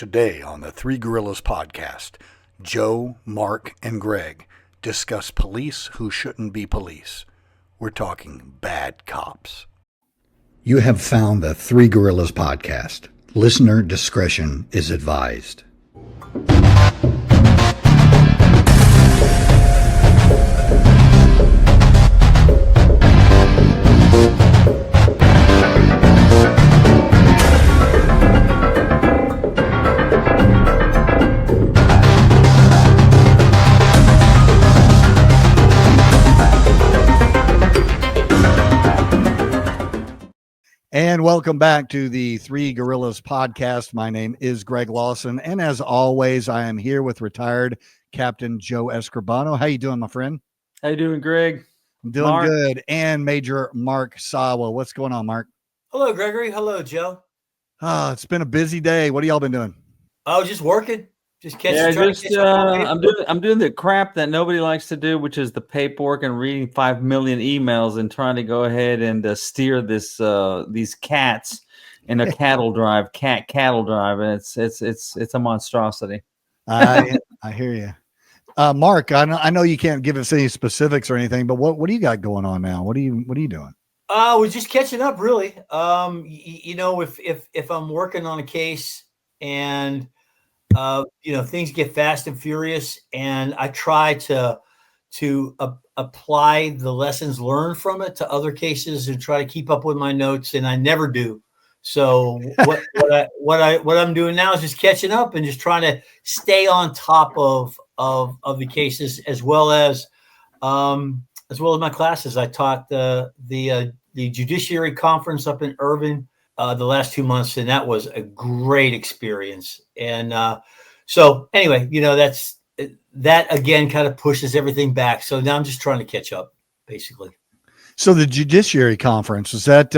Today on the Three Gorillas podcast, Joe, Mark, and Greg discuss police who shouldn't be police. We're talking bad cops. You have found the Three Gorillas podcast. Listener discretion is advised. And welcome back to the Three Gorillas podcast. My name is Greg Lawson, and as always, I am here with retired Captain Joe Escribano. How you doing, my friend? How you doing, Greg? I'm doing good. And Major Mark Sawa. What's going on, Mark? Hello, Gregory. Hello, Joe. It's been a busy day. What have y'all been doing? Oh, just working. Just catching. I'm doing the crap that nobody likes to do, which is the paperwork and reading 5 million emails and trying to go ahead and steer these cats in a cattle drive, and it's a monstrosity. I hear you, Mark. I know you can't give us any specifics or anything, but what do you got going on now? What are you doing? We're just catching up, really. If I'm working on a case and things get fast and furious, and I try to apply the lessons learned from it to other cases and try to keep up with my notes, and I never do. So what I'm doing now is just catching up and just trying to stay on top of the cases as well as my classes. I taught the judiciary conference up in Irvine the last 2 months, and that was a great experience. And so anyway, that again kind of pushes everything back. So now I'm just trying to catch up, basically. So the judiciary conference, is that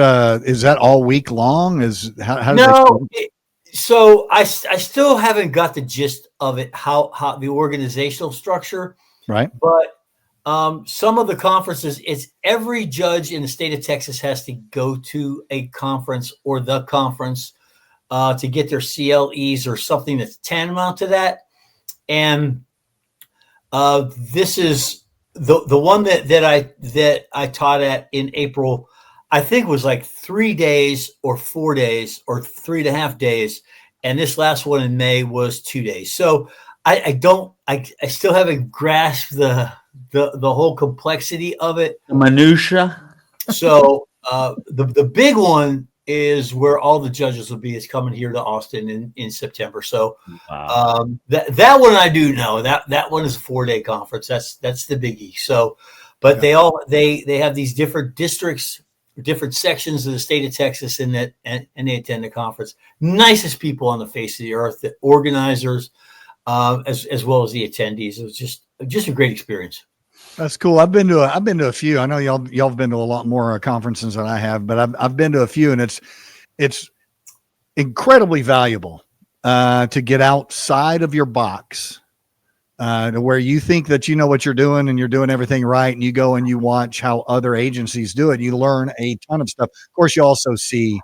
all week long? So I still haven't got the gist of it, how the organizational structure, right? But some of the conferences, it's every judge in the state of Texas has to go to a conference or the conference to get their CLEs or something that's tantamount to that. And this is the one that I taught at in April. I think was like 3 days or 4 days or 3.5 days. And this last one in May was 2 days. So I still haven't grasped the whole complexity of it. The minutia. So the big one is where all the judges will be, is coming here to Austin in September. So wow. That one I do know. That one is a 4-day conference. That's the biggie. So, but yeah. they have these different districts, different sections of the state of Texas, and they attend the conference. Nicest people on the face of the earth, the organizers, as well as the attendees. It was just a great experience. That's cool. I've been to a few. I know y'all have been to a lot more conferences than I have, but I've been to a few, and it's incredibly valuable to get outside of your box, to where you think that you know what you're doing and you're doing everything right, and you go and you watch how other agencies do it. You learn a ton of stuff. Of course, you also see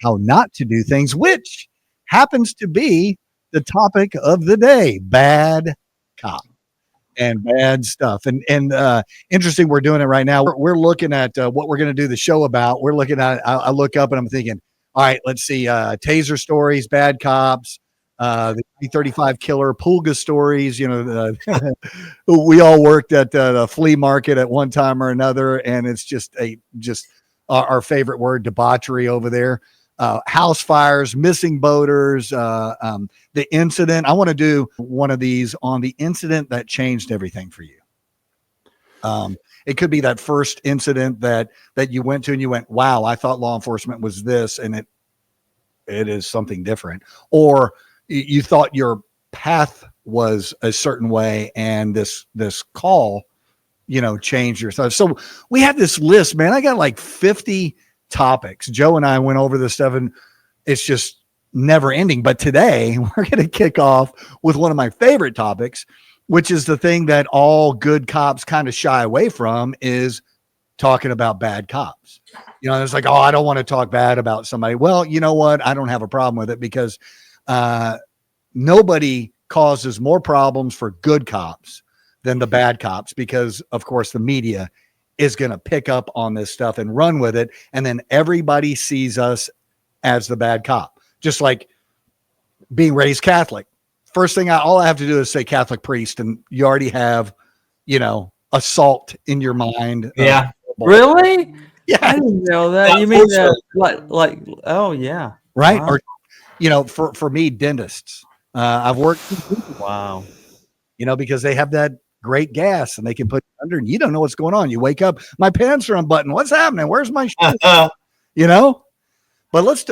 how not to do things, which happens to be the topic of the day: bad cop. And bad stuff. And interesting, we're doing it right now. We're looking at what we're going to do the show about. We're looking at, I look up and I'm thinking, all right, let's see, taser stories, bad cops, the 35 killer, Pulga stories. We all worked at the flea market at one time or another, and it's just our favorite word, debauchery over there. House fires, missing boaters, the incident. I want to do one of these on the incident that changed everything for you. It could be that first incident that you went to and you went, wow, I thought law enforcement was this, and it is something different. Or you thought your path was a certain way, and this call, changed your thoughts. So we have this list, man. I got like 50 topics. Joe and I went over this stuff, and it's just never ending. But today we're going to kick off with one of my favorite topics, which is the thing that all good cops kind of shy away from, is talking about bad cops. It's like, oh, I don't want to talk bad about somebody. Well, you know what? I don't have a problem with it, because nobody causes more problems for good cops than the bad cops, because of course the media is going to pick up on this stuff and run with it. And then everybody sees us as the bad cop, just like being raised Catholic. First thing all I have to do is say Catholic priest, and you already have, assault in your mind. Yeah. Really? Yeah. I didn't know that. Yeah, You mean like oh yeah. Right. Wow. Or, for me, dentists, I've worked, Wow. because they have that great gas and they can put you under and you don't know what's going on. You wake up, my pants are unbuttoned. What's happening? Where's my shoe? But let's,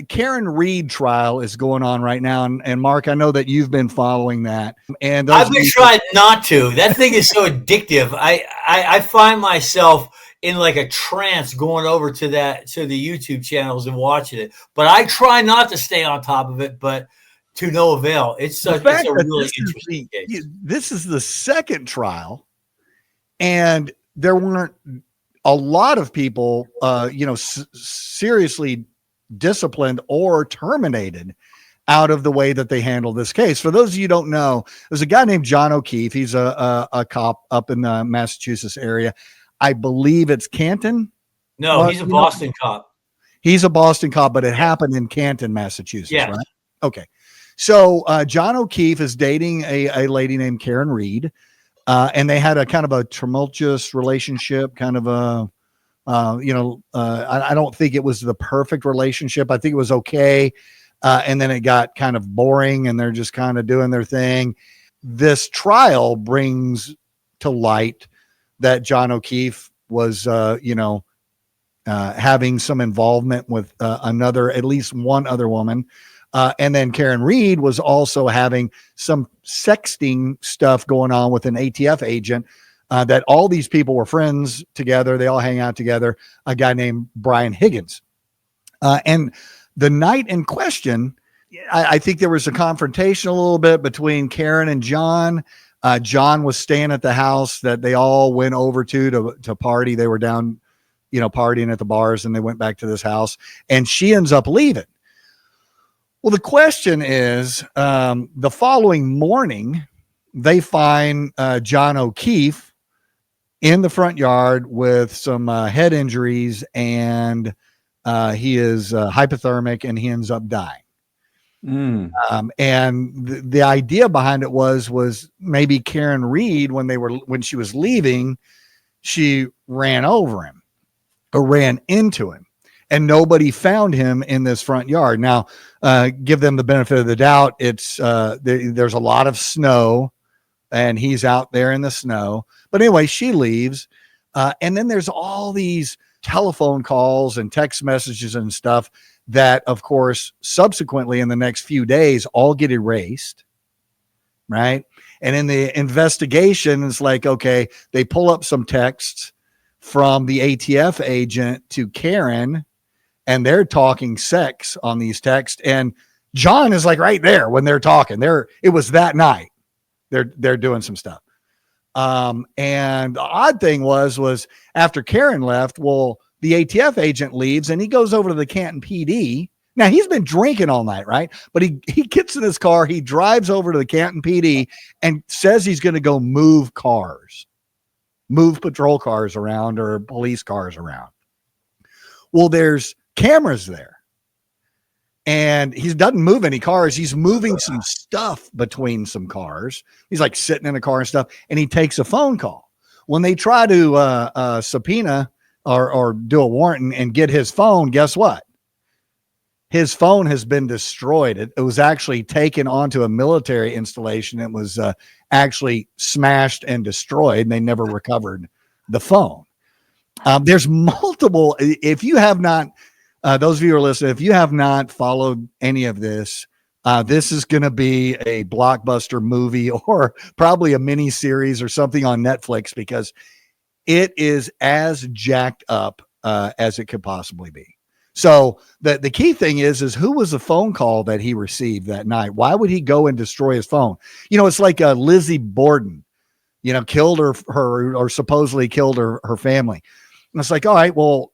Karen Reed trial is going on right now. And Mark, I know that you've been following that. And I've been trying not to. That thing is so addictive. I find myself in like a trance going over to the YouTube channels and watching it. But I try not to stay on top of it, but to no avail. It's a really interesting case. This is the second trial, and there weren't a lot of people, seriously disciplined or terminated out of the way that they handled this case. For those of you who don't know, there's a guy named John O'Keefe. He's a cop up in the Massachusetts area. I believe it's Canton. No, he's a Boston cop. He's a Boston cop, but it happened in Canton, Massachusetts, yes. Right? Okay. So John O'Keefe is dating a lady named Karen Reed, and they had a kind of a tumultuous relationship, kind of a, I don't think it was the perfect relationship. I think it was okay. And then it got kind of boring and they're just kind of doing their thing. This trial brings to light that John O'Keefe was, having some involvement with at least one other woman. And then Karen Reed was also having some sexting stuff going on with an ATF agent. That all these people were friends together. They all hang out together. A guy named Brian Higgins. And the night in question, I think there was a confrontation a little bit between Karen and John. John was staying at the house that they all went over to party. They were down, partying at the bars, and they went back to this house, and she ends up leaving. Well, the question is, the following morning, they find John O'Keefe in the front yard with some head injuries, and he is hypothermic, and he ends up dying. And the idea behind it was maybe Karen Reed, when she was leaving, she ran over him or ran into him, and nobody found him in this front yard. Now, give them the benefit of the doubt. It's there's a lot of snow, and he's out there in the snow. But anyway, she leaves. And then there's all these telephone calls and text messages and stuff that, of course, subsequently in the next few days, all get erased. Right. And in the investigation, it's like, okay, they pull up some texts from the ATF agent to Karen, and they're talking sex on these texts. And John is like right there when they're talking. It was that night. They're doing some stuff. And the odd thing was after Karen left, well, the ATF agent leaves and he goes over to the Canton PD. Now he's been drinking all night, right? But he gets in his car, he drives over to the Canton PD and says he's going to go move patrol cars around or police cars around. Well, there's cameras there. And he doesn't move any cars. He's moving some stuff between some cars. He's like sitting in a car and stuff. And he takes a phone call. When they try to subpoena or do a warrant and get his phone, guess what? His phone has been destroyed. It was actually taken onto a military installation. It was actually smashed and destroyed. And they never recovered the phone. There's multiple. If you have not, those of you who are listening, if you have not followed any of this, this is going to be a blockbuster movie or probably a mini series or something on Netflix, because it is as jacked up as it could possibly be. So the key thing is who was the phone call that he received that night? Why would he go and destroy his phone? It's like Lizzie Borden, killed her or supposedly killed her family. And it's like, all right, well,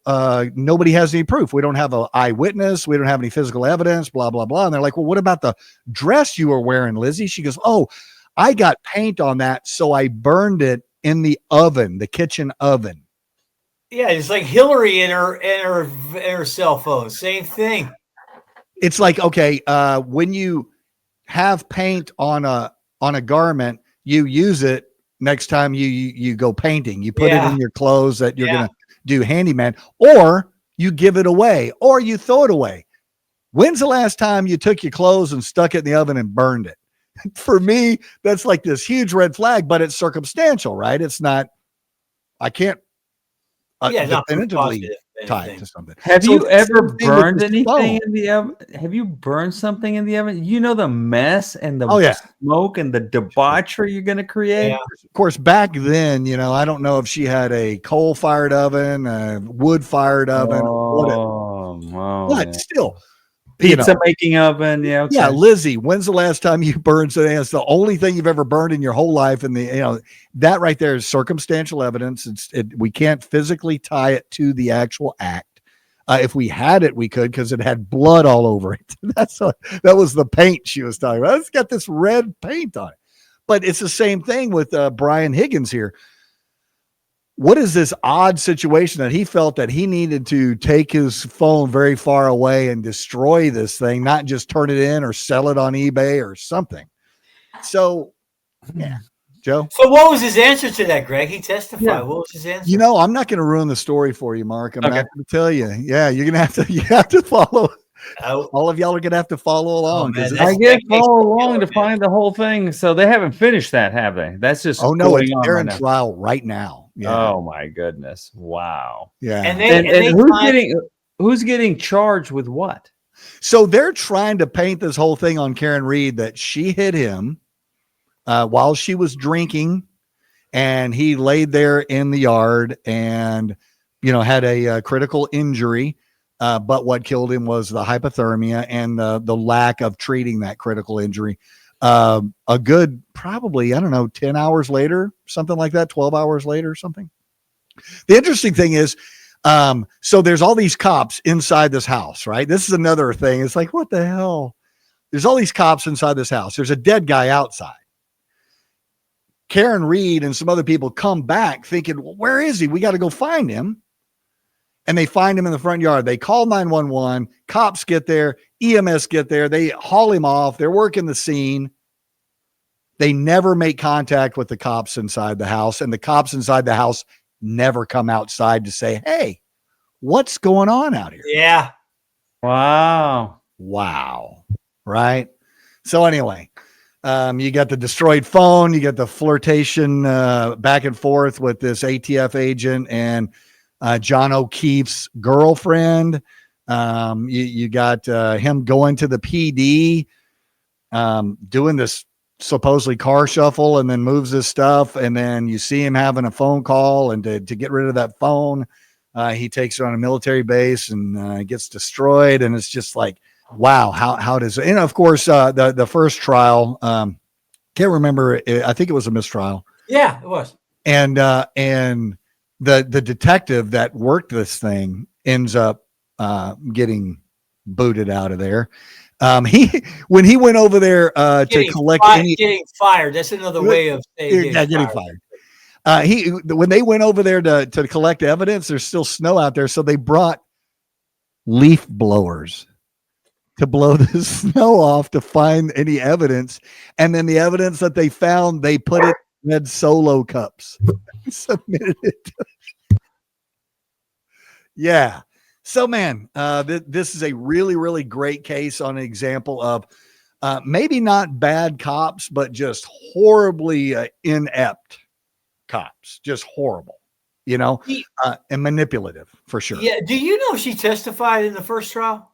nobody has any proof. We don't have an eyewitness. We don't have any physical evidence, blah, blah, blah. And they're like, well, what about the dress you were wearing, Lizzie? She goes, oh, I got paint on that, so I burned it in the oven, the kitchen oven. Yeah, it's like Hillary in her cell phone. Same thing. It's like, okay, when you have paint on a garment, you use it next time you go painting. You put it in your clothes that you're gonna do handyman, or you give it away, or you throw it away. When's the last time you took your clothes and stuck it in the oven and burned it? For me, that's like this huge red flag, but it's circumstantial, right? It's not, I can't definitively tie it to something. Have you ever burned anything in the oven? Have you burned something in the oven? You know the mess and the smoke and the debauchery you're going to create? Yeah. Of course, back then, I don't know if she had a coal-fired oven, a wood-fired oven, but still. Pizza making oven. Yeah. Okay. Yeah. Lizzie, when's the last time you burned something? It's the only thing you've ever burned in your whole life. And that right there is circumstantial evidence. We can't physically tie it to the actual act. If we had it, we could, because it had blood all over it. That was the paint she was talking about. It's got this red paint on it, but it's the same thing with Brian Higgins here. What is this odd situation that he felt that he needed to take his phone very far away and destroy this thing, not just turn it in or sell it on eBay or something? So, yeah, Joe. So what was his answer to that, Greg? He testified. Yeah. What was his answer? I'm not going to ruin the story for you, Mark. I'm not going to tell you. Yeah, you're going to have to follow. All of y'all are going to have to follow along. I get follow along to find the whole thing. So they haven't finished that, have they? That's just they're in trial right now. Yeah. Oh my goodness! Wow. Yeah. And who's getting charged with what? So they're trying to paint this whole thing on Karen Read that she hit him while she was drinking, and he laid there in the yard and had a critical injury. But what killed him was the hypothermia and the lack of treating that critical injury. A good, probably, 10 hours later, something like that, 12 hours later, something. The interesting thing is, so there's all these cops inside this house, right? This is another thing. It's like, what the hell? There's all these cops inside this house. There's a dead guy outside. Karen Read and some other people come back thinking, well, where is he? We got to go find him. And they find him in the front yard. They call 911. Cops get there. EMS get there. They haul him off. They're working the scene. They never make contact with the cops inside the house. And the cops inside the house never come outside to say, hey, what's going on out here? Yeah. Wow. Right. So anyway, you got the destroyed phone. You got the flirtation back and forth with this ATF agent and John O'Keefe's girlfriend. You got him going to the PD, doing this supposedly car shuffle, and then moves this stuff. And then you see him having a phone call, and to get rid of that phone, he takes it on a military base and gets destroyed. And it's just like, wow, how does it? And of course, the first trial, can't remember. I think it was a mistrial. Yeah, it was. And the detective that worked this thing ends up getting booted out of there. When he went over there to collect getting fired. That's another way of saying getting fired. When they went over there to collect evidence, there's still snow out there, so they brought leaf blowers to blow the snow off to find any evidence. And then the evidence that they found, they put it in red Solo cups. Submitted it. Yeah. So, man, this is a really, really great case on an example of maybe not bad cops, but just horribly inept cops. Just horrible, and manipulative for sure. Yeah. Do you know she testified in the first trial?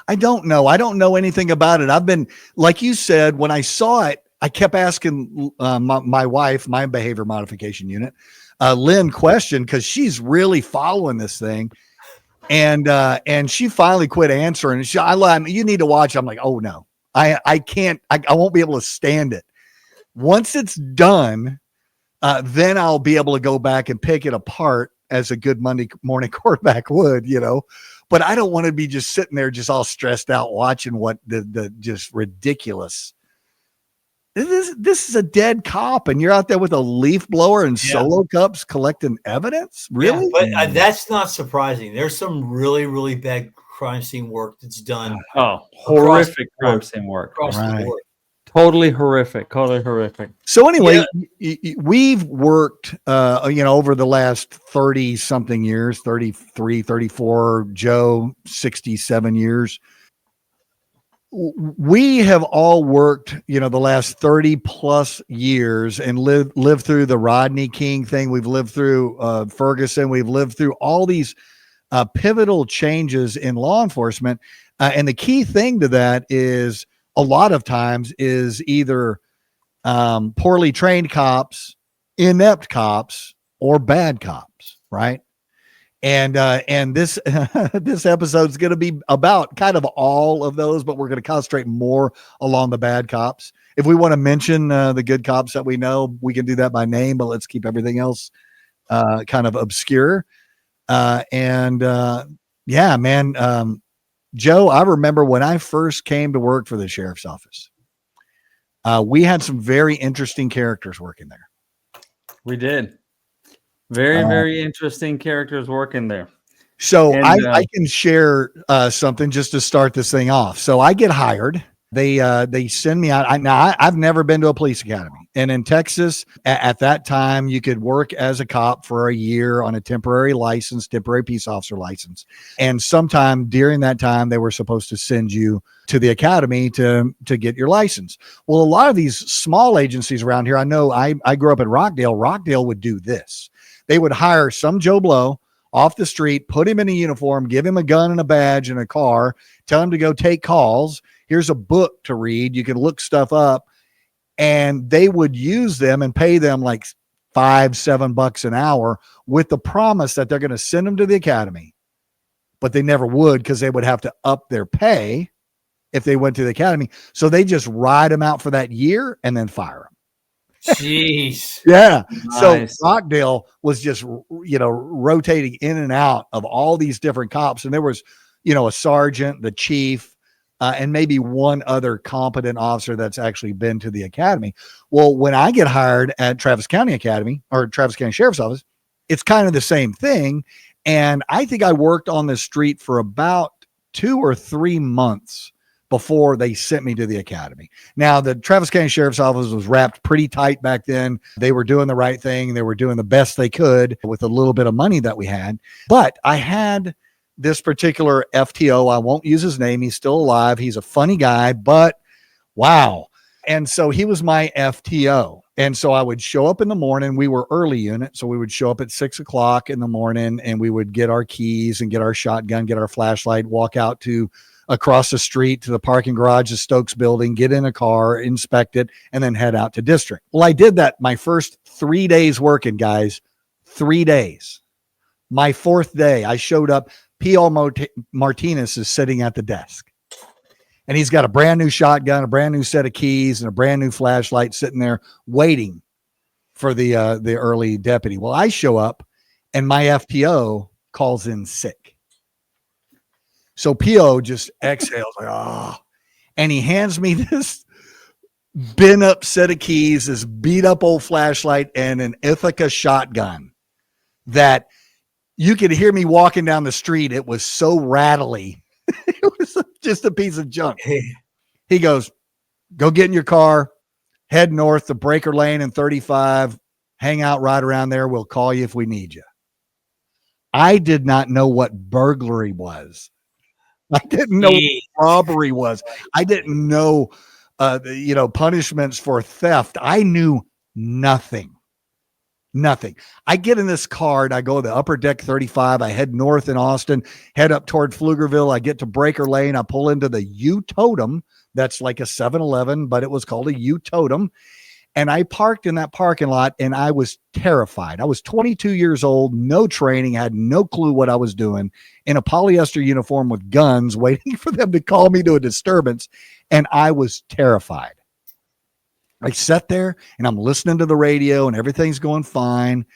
I don't know. I don't know anything about it. I've been, like you said, when I saw it, I kept asking my wife, my behavior modification unit, Lynn, question, because she's really following this thing. And she finally quit answering. You need to watch. I'm like, oh no, I can't, I won't be able to stand it. Once it's done, then I'll be able to go back and pick it apart as a good Monday morning quarterback would, but I don't want to be just sitting there just all stressed out watching what the just ridiculous. This is a dead cop, and you're out there with a leaf blower and solo cups collecting evidence. Really? Yeah, but that's not surprising. There's some really, really bad crime scene work that's done. Oh, horrific crime scene work. Across the board. Totally horrific. Totally horrific. So anyway, we've worked, over the last 30 something years, 33, 34, Joe, 67 years. We have all worked, the last 30 plus years and lived through the Rodney King thing. We've lived through Ferguson. We've lived through all these pivotal changes in law enforcement. And the key thing to that is a lot of times is either poorly trained cops, inept cops, or bad cops, right? And this this episode is going to be about kind of all of those, but we're going to concentrate more along the bad cops. If we want to mention the good cops that we know, we can do that by name, but let's keep everything else kind of obscure. Yeah, man. Joe, I remember when I first came to work for the sheriff's office, we had some very interesting characters working there. We did. Very interesting characters working there. So I can share something just to start this thing off. So I get hired. They send me out. I've never been to a police academy. And in Texas, at that time, you could work as a cop for a year on a temporary peace officer license. And sometime during that time, they were supposed to send you to the academy to get your license. Well, a lot of these small agencies around here, I know I grew up in Rockdale. Rockdale would do this. They would hire some Joe Blow off the street, put him in a uniform, give him a gun and a badge and a car, tell him to go take calls. Here's a book to read. You can look stuff up. And they would use them and pay them like $5-7 an hour with the promise that they're going to send them to the academy. But they never would, because they would have to up their pay if they went to the academy. So they just ride them out for that year and then fire them. Jeez. Yeah. Nice. So Rockdale was just, rotating in and out of all these different cops. And there was, a sergeant, the chief, and maybe one other competent officer that's actually been to the academy. Well, when I get hired at Travis County Academy or Travis County Sheriff's Office, it's kind of the same thing. And I think I worked on the street for about 2 or 3 months before they sent me to the academy. Now, the Travis County Sheriff's Office was wrapped pretty tight back then. They were doing the right thing. They were doing the best they could with a little bit of money that we had. But I had this particular FTO. I won't use his name. He's still alive. He's a funny guy, but wow. And so he was my FTO. And so I would show up in the morning. We were early unit. So we would show up at 6 o'clock in the morning, and we would get our keys and get our shotgun, get our flashlight, walk out to across the street to the parking garage of Stokes Building, get in a car, inspect it, and then head out to district. Well, I did that my first 3 days working, guys. 3 days. My fourth day, I showed up. P.O. Martinez is sitting at the desk, and he's got a brand new shotgun, a brand new set of keys, and a brand new flashlight sitting there waiting for the early deputy. Well, I show up, and my FTO calls in sick. So P.O. just exhales like, oh, and he hands me this bent up set of keys, this beat up old flashlight, and an Ithaca shotgun that you could hear me walking down the street. It was so rattly. It was just a piece of junk. He goes, go get in your car, head north to Breaker Lane and 35, hang out right around there. We'll call you if we need you. I did not know what burglary was. I didn't know what robbery was. I didn't know, punishments for theft. I knew nothing. Nothing. I get in this car and I go to the upper deck 35. I head north in Austin, head up toward Pflugerville. I get to Breaker Lane. I pull into the U-Totem. That's like a 7-Eleven, but it was called a U-Totem. And I parked in that parking lot, and I was terrified. I was 22 years old, no training, had no clue what I was doing, in a polyester uniform with guns, waiting for them to call me to a disturbance. And I was terrified. I sat there and I'm listening to the radio and everything's going fine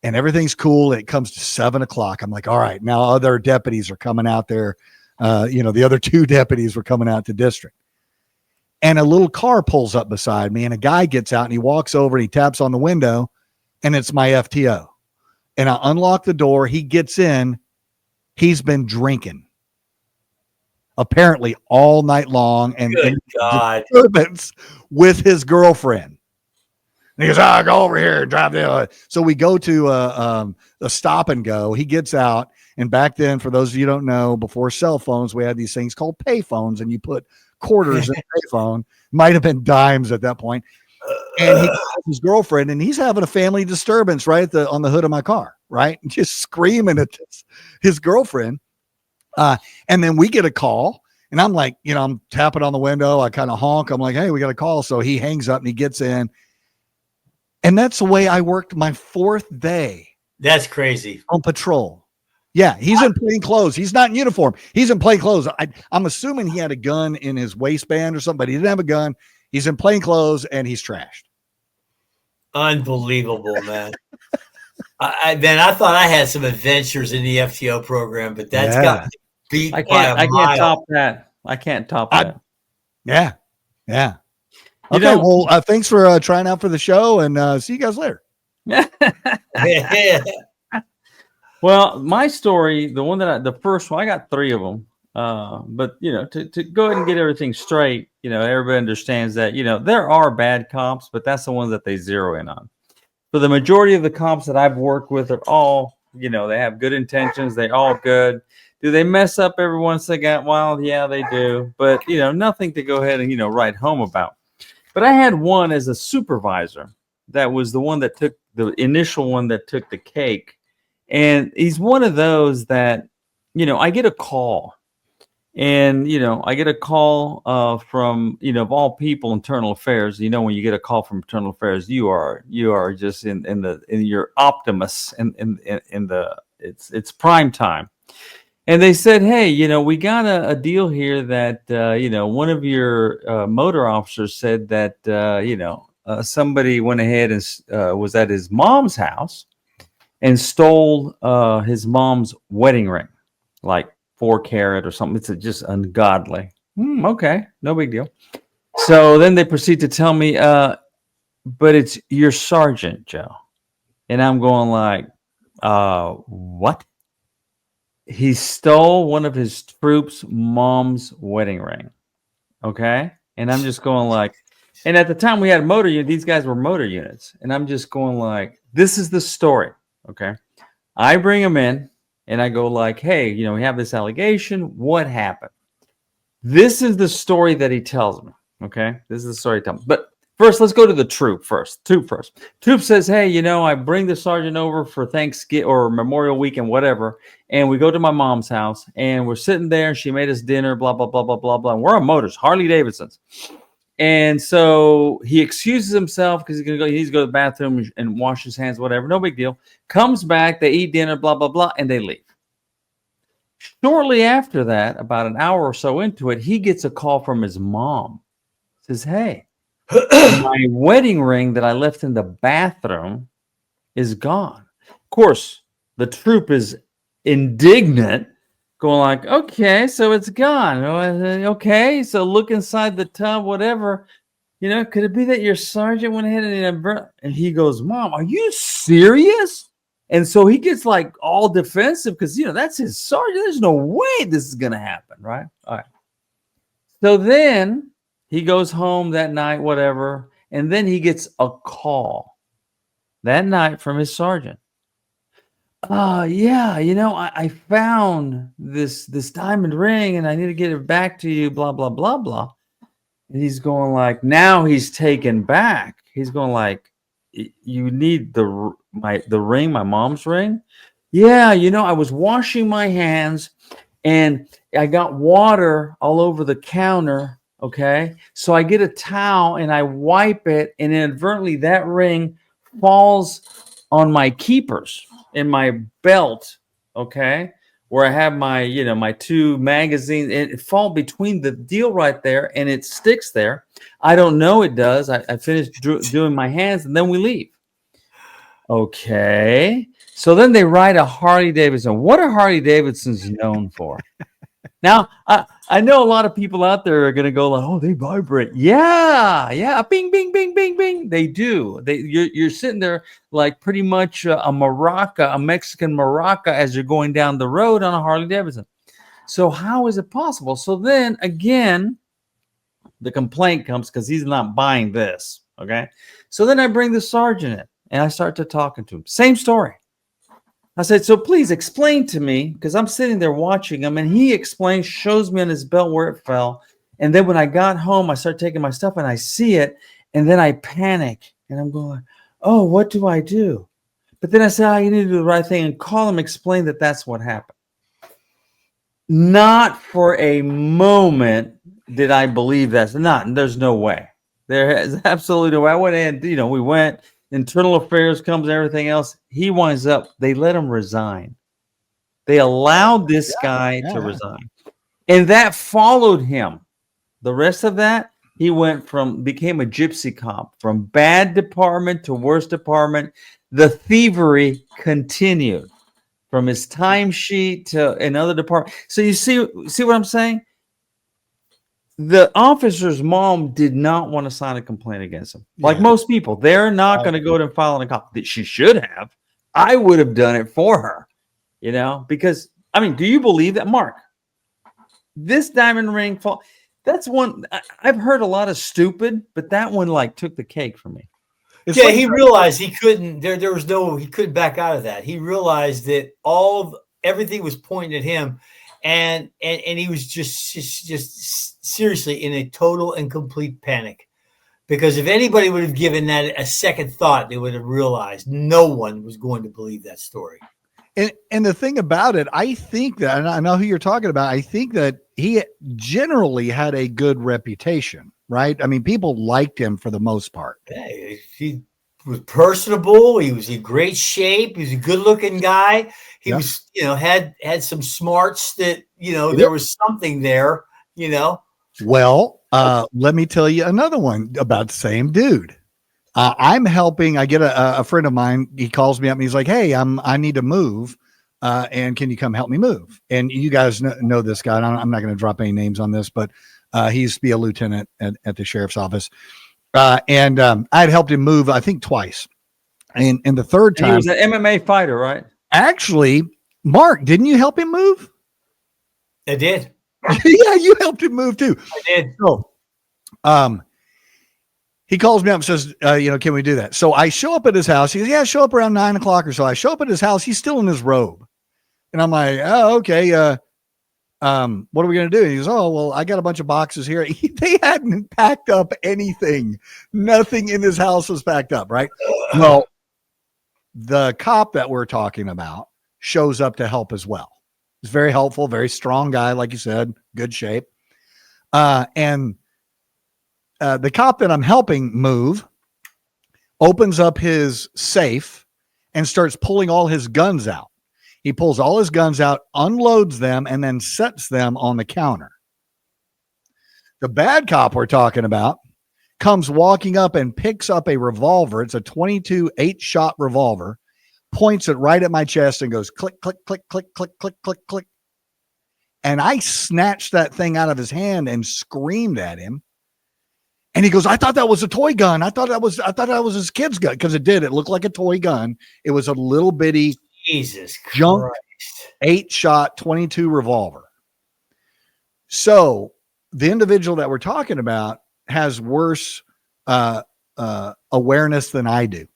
and everything's cool. And it comes to 7:00. I'm like, all right, now other deputies are coming out there. The other 2 deputies were coming out to district. And a little car pulls up beside me and a guy gets out and he walks over and he taps on the window and it's my FTO. And I unlock the door. He gets in. He's been drinking apparently all night long and God, disturbance with his girlfriend. And he goes, go over here and drive the. So we go to a stop and go. He gets out. And back then, for those of you who don't know, before cell phones, we had these things called pay phones, and you put quarters in a pay phone. Might have been dimes at that point. And he calls his girlfriend, and he's having a family disturbance right on the hood of my car, right? And just screaming at his girlfriend. And then we get a call, and I'm like, I'm tapping on the window. I kind of honk. I'm like, hey, we got a call. So he hangs up and he gets in. And that's the way I worked my 4th day. That's crazy. On patrol. Yeah, he's in plain clothes. He's not in uniform. He's in plain clothes. I'm assuming he had a gun in his waistband or something, but he didn't have a gun. He's in plain clothes and he's trashed. Unbelievable, man. I thought I had some adventures in the FTO program, but that's got to beat I by a can't mile. top that. I can't top that. Yeah. Okay, well, thanks for trying out for the show, and see you guys later. Well, my story, the one the first one, I got 3 of them. But to go ahead and get everything straight, everybody understands that, there are bad cops, but that's the ones that they zero in on. For the majority of the cops that I've worked with are all, they have good intentions. They're all good. Do they mess up every once in a while? Yeah, they do. But, nothing to go ahead and, write home about. But I had one as a supervisor that was the one that took the initial one that took the cake. And he's one of those that, I get a call. And, I get a call from, of all people, internal affairs. When you get a call from internal affairs, you are just in your optimus it's prime time. And they said, hey, we got a deal here that, one of your motor officers said that, somebody went ahead and was at his mom's house and stole his mom's wedding ring, like 4-carat or something. It's just ungodly. Okay, no big deal. So then they proceed to tell me, but it's your sergeant, Joe. And I'm going like, what? He stole one of his troops' mom's wedding ring. Okay. And I'm just going like, and at the time we had a motor unit, these guys were motor units. And I'm just going like, this is the story. Okay. I bring him in and I go like, hey, we have this allegation. What happened? This is the story that he tells me. Okay. This is the story he tells me. But first, let's go to the troop first. Troop says, hey, I bring the sergeant over for Thanksgiving or Memorial Weekend, whatever. And we go to my mom's house and we're sitting there and she made us dinner, blah, blah, blah, blah, blah, blah. And we're on motors, Harley Davidsons. And so he excuses himself because he needs to go to the bathroom and wash his hands, whatever. No big deal. Comes back, they eat dinner, blah, blah, blah, and they leave. Shortly after that, about an hour or so into it, he gets a call from his mom. Says, hey, my wedding ring that I left in the bathroom is gone. Of course, the troop is indignant, going like, okay, so it's gone. Okay, so look inside the tub, whatever. Could it be that your sergeant went ahead and he goes, Mom, are you serious? And so he gets like all defensive because, that's his sergeant. There's no way this is going to happen, right? All right. So then he goes home that night, whatever, and then he gets a call that night from his sergeant. Yeah, I found this diamond ring and I need to get it back to you, blah, blah, blah, blah. And he's going like, now he's taken back. He's going like, you need the ring, my mom's ring? Yeah, I was washing my hands and I got water all over the counter. Okay. So I get a towel and I wipe it and inadvertently that ring falls on my keepers in my belt. Okay. where I have my, my two magazines, and it fall between the deal right there, and it sticks there. I don't know it does. I finished doing my hands, and then we leave. Okay. So then they ride a Harley Davidson. What are Harley Davidsons known for? Now, I know a lot of people out there are going to go like, oh, they vibrate. Yeah. Bing, bing, bing, bing, bing. They do. You're sitting there like pretty much a maraca, a Mexican maraca as you're going down the road on a Harley Davidson. So how is it possible? So then again, the complaint comes because he's not buying this. Okay. So then I bring the sergeant in and I start to talking to him. Same story. I said, so please explain to me, because I'm sitting there watching him, and he explains, shows me on his belt where it fell. And then when I got home, I start taking my stuff and I see it, and then I panic and I'm going, oh, what do I do? But then I said, you need to do the right thing and call him, explain that that's what happened. Not for a moment did I believe that's not, there's no way. There is absolutely no way. I went in, we went. Internal affairs comes, everything else. He winds up, they let him resign. They allowed this guy to resign. And that followed him. The rest of that, he became a gypsy cop. From bad department to worst department, the thievery continued. From his timesheet to another department. So you see what I'm saying? The officer's mom did not want to sign a complaint against him. Like most people, they're not going to go to file a cop. She should have. I would have done it for her, because, do you believe that, Mark? This diamond ring fall, that's one, I've heard a lot of stupid, but that one took the cake for me. He realized he couldn't, he couldn't back out of that. He realized that everything was pointing at him. And he was just seriously in a total and complete panic, because if anybody would have given that a second thought, they would have realized no one was going to believe that story. And the thing about it, I think that, and I know who you're talking about, I think that he generally had a good reputation, right? People liked him for the most part. He was personable. He was in great shape. He was a good looking guy. He was, had some smarts that, there was something there, Well, let me tell you another one about the same dude. I'm helping. I get a friend of mine. He calls me up and he's like, hey, I need to move. And can you come help me move? And you guys know this guy. I'm not going to drop any names on this, but he used to be a lieutenant at the sheriff's office. And I had helped him move, I think, twice. And the third time, he was an MMA fighter, right? Actually, Mark, didn't you help him move? I did. Yeah, you helped him move too. I did. So, he calls me up and says, can we do that? So I show up at his house. He goes, yeah, show up around 9 o'clock or so. I show up at his house. He's still in his robe. And I'm like, oh, okay. What are we going to do? He goes, oh, well, I got a bunch of boxes here. They hadn't packed up anything. Nothing in his house was packed up, right? Well, the cop that we're talking about shows up to help as well. He's very helpful, very strong guy, like you said, good shape. And the cop that I'm helping move opens up his safe and starts pulling all his guns out. He pulls all his guns out, unloads them, and then sets them on the counter. The bad cop we're talking about comes walking up and picks up a revolver. It's a 22 8-shot revolver, points it right at my chest and goes click, click, click, click, click, click, click, click. And I snatched that thing out of his hand and screamed at him. And he goes, I thought that was a toy gun. I thought that was his kid's gun, because it did. It looked like a toy gun. It was a little bitty Jesus junk Christ. 8-shot 22 revolver. So the individual that we're talking about has worse awareness than I do.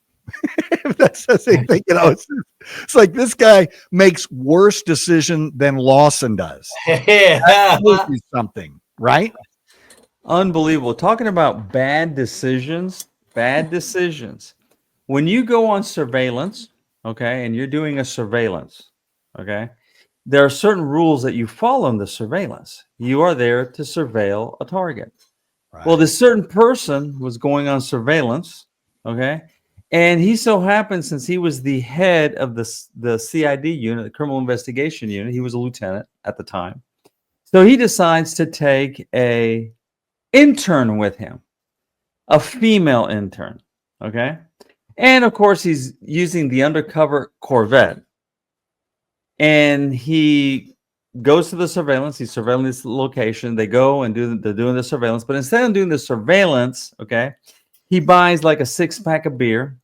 If that says anything, it's like this guy makes worse decision than Lawson does. Yeah. Something, right? Unbelievable. Talking about bad decisions. When you go on surveillance, okay, and you're doing a surveillance, okay, there are certain rules that you follow in the surveillance. You are there to surveil a target. Right. Well, this certain person was going on surveillance, okay, And he so happened, since he was the head of the CID unit, the criminal investigation unit, he was a lieutenant at the time. So he decides to take a intern with him, a female intern. Okay. And of course, he's using the undercover Corvette. And he goes to the surveillance. He's surveilling this location. They go and they're doing the surveillance. But instead of doing the surveillance, okay, he buys like a 6-pack of beer.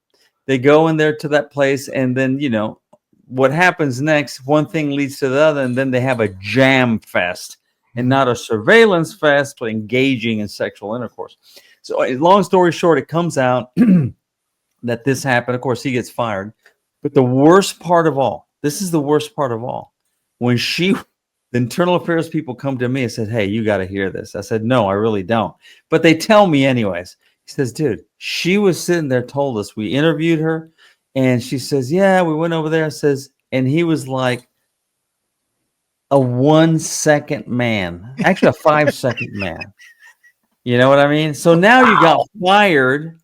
They go in there to that place, and then, you know, what happens next, one thing leads to the other, and then they have a jam fest, and not a surveillance fest, but engaging in sexual intercourse. So long story short, it comes out that this happened. Of course, he gets fired. But the worst part of all, this is the worst part of all, when the internal affairs people come to me and said, hey, you got to hear this. I said, no, I really don't. But they tell me anyways. He says, dude, she was sitting there, told us, we interviewed her, and she says, yeah, we went over there. And he was like a 1-second man, actually a 5-second man. You know what I mean? So now you got fired.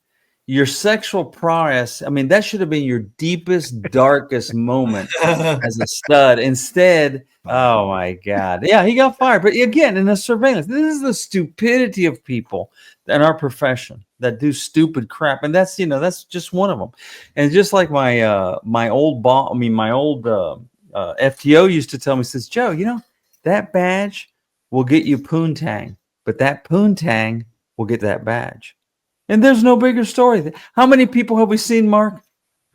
Your sexual prowess, I mean, that should have been your deepest, darkest moment as a stud. Instead, oh my God. Yeah, he got fired. But again, in the surveillance, this is the stupidity of people in our profession that do stupid crap. And that's, you know, that's just one of them. And just like my old boss, FTO used to tell me, says, Joe, you know, that badge will get you poontang, but that poontang will get that badge. And there's no bigger story. How many people have we seen, Mark,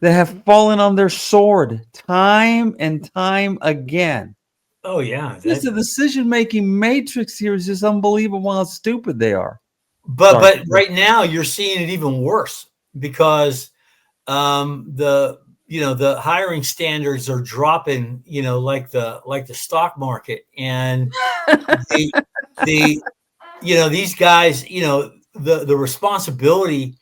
that have fallen on their sword time and time again? Oh, yeah. Just the decision-making matrix here is just unbelievable how stupid they are. But right now you're seeing it even worse, because the hiring standards are dropping, you know, like the stock market, and these guys, you know, the responsibility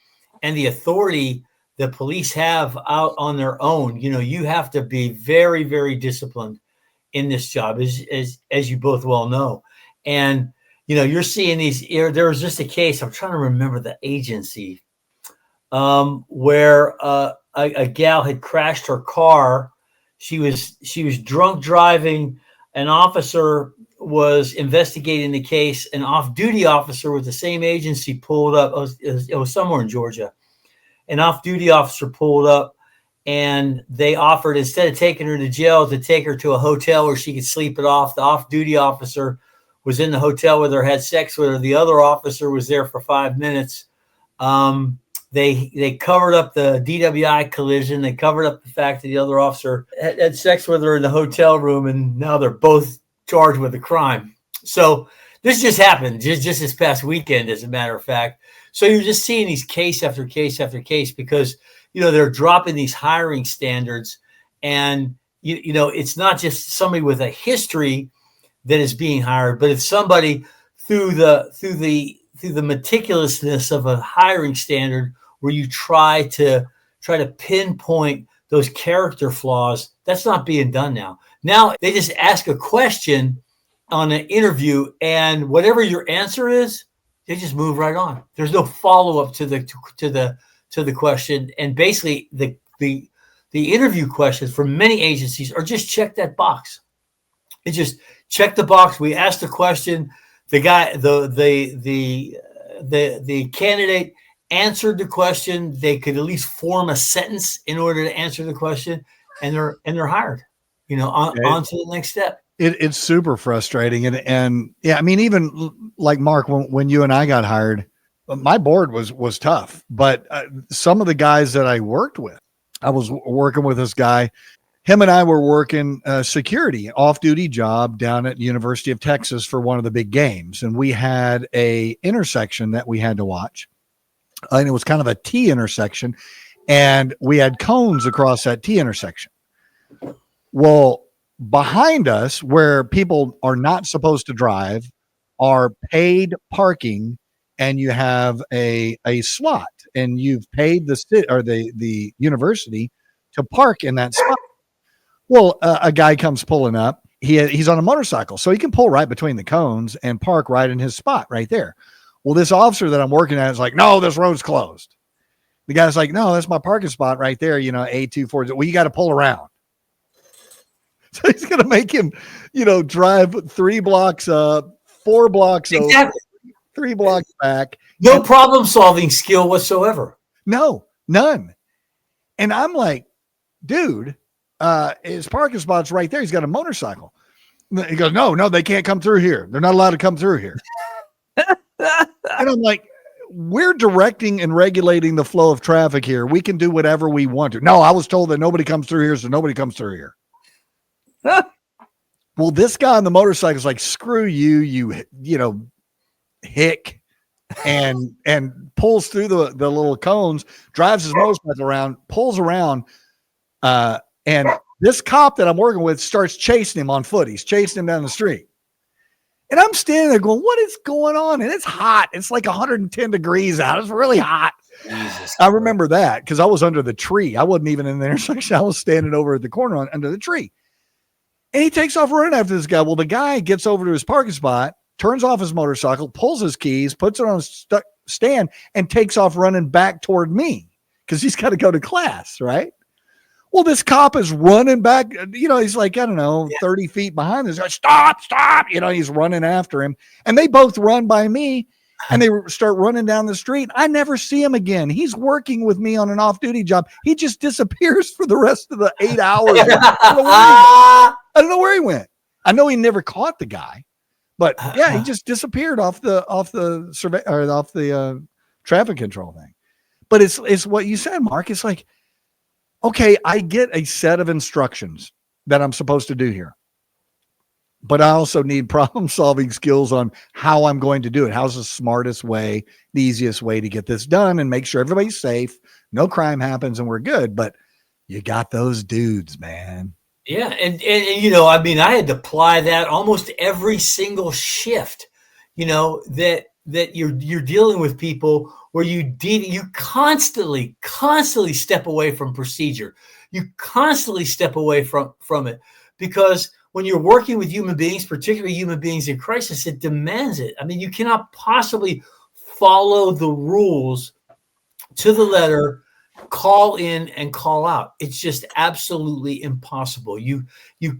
and the authority the police have out on their own, you know, you have to be very, very disciplined in this job, as you both well know. And, you know, you're seeing these, there was just a case, I'm trying to remember the agency, where a gal had crashed her car. She was drunk driving. An officer was investigating the case. An off-duty officer with the same agency pulled up. It was somewhere in Georgia. An off-duty officer pulled up, and they offered, instead of taking her to jail, to take her to a hotel where she could sleep it off. The off-duty officer was in the hotel with her, had sex with her. The other officer was there for 5 minutes. They covered up the DWI collision. They covered up the fact that the other officer had sex with her in the hotel room, and now they're both charged with a crime. So this just happened just this past weekend, as a matter of fact. So you're just seeing these case after case after case, because, you know, they're dropping these hiring standards, and you know, it's not just somebody with a history that is being hired, but it's somebody through the meticulousness of a hiring standard, where you try to pinpoint those character flaws. That's not being done now. Now they just ask a question on an interview, and whatever your answer is, they just move right on. There's no follow-up to the question. And basically the interview questions for many agencies are just check that box. It's just check the box. We asked the question. The guy, the candidate answered the question. They could at least form a sentence in order to answer the question, and they're hired, you know, on to the next step. It's super frustrating. And yeah, I mean, even like Mark, when you and I got hired, my board was tough, but some of the guys that I worked with, I was working with this guy. Him and I were working security off-duty job down at University of Texas for one of the big games. And we had a intersection that we had to watch. And it was kind of a T intersection. And we had cones across that T intersection. Well, behind us, where people are not supposed to drive, are paid parking, and you have a slot, and you've paid the city or the university to park in that spot. Well, a guy comes pulling up. He's on a motorcycle, so he can pull right between the cones and park right in his spot right there. Well, this officer that I'm working at is like, no, this road's closed. The guy's like, no, that's my parking spot right there. You know, A240. Well, you got to pull around. So he's going to make him, you know, drive 3 blocks up, 4 blocks over, 3 blocks back. No problem solving skill whatsoever. No, none. And I'm like, dude, his parking spot's right there. He's got a motorcycle. He goes, no, they can't come through here. They're not allowed to come through here. And I'm like, we're directing and regulating the flow of traffic here. We can do whatever we want to. No, I was told that nobody comes through here, so nobody comes through here. Well, this guy on the motorcycle is like, screw you, you know, hick, and pulls through the little cones, drives his motorcycle around, pulls around, and this cop that I'm working with starts chasing him on foot. He's chasing him down the street. And I'm standing there going, what is going on? And it's hot. It's like 110 degrees out. It's really hot. Jesus. I remember that because I was under the tree. I wasn't even in the intersection. I was standing over at the corner under the tree. And he takes off running after this guy. Well, the guy gets over to his parking spot, turns off his motorcycle, pulls his keys, puts it on a stand, and takes off running back toward me because he's got to go to class, right? Well, this cop is running back. You know, he's like, I don't know, 30 feet behind this guy. Stop. You know, he's running after him. And they both run by me, and they start running down the street. I never see him again. He's working with me on an off-duty job. He just disappears for the rest of the 8 hours. I don't know where he went. I know he never caught the guy, but yeah, he just disappeared off the survey or off the traffic control thing. But it's what you said, Mark. It's like, okay, I get a set of instructions that I'm supposed to do here, but I also need problem solving skills on how I'm going to do it. How's the smartest way, the easiest way to get this done and make sure everybody's safe, no crime happens, and we're good. But you got those dudes, man. Yeah, and you know, I mean, I had to apply that almost every single shift. You know, that you're dealing with people where you constantly step away from procedure. You constantly step away from it because when you're working with human beings, particularly human beings in crisis, it demands it. I mean, you cannot possibly follow the rules to the letter, call in and call out. It's just absolutely impossible. You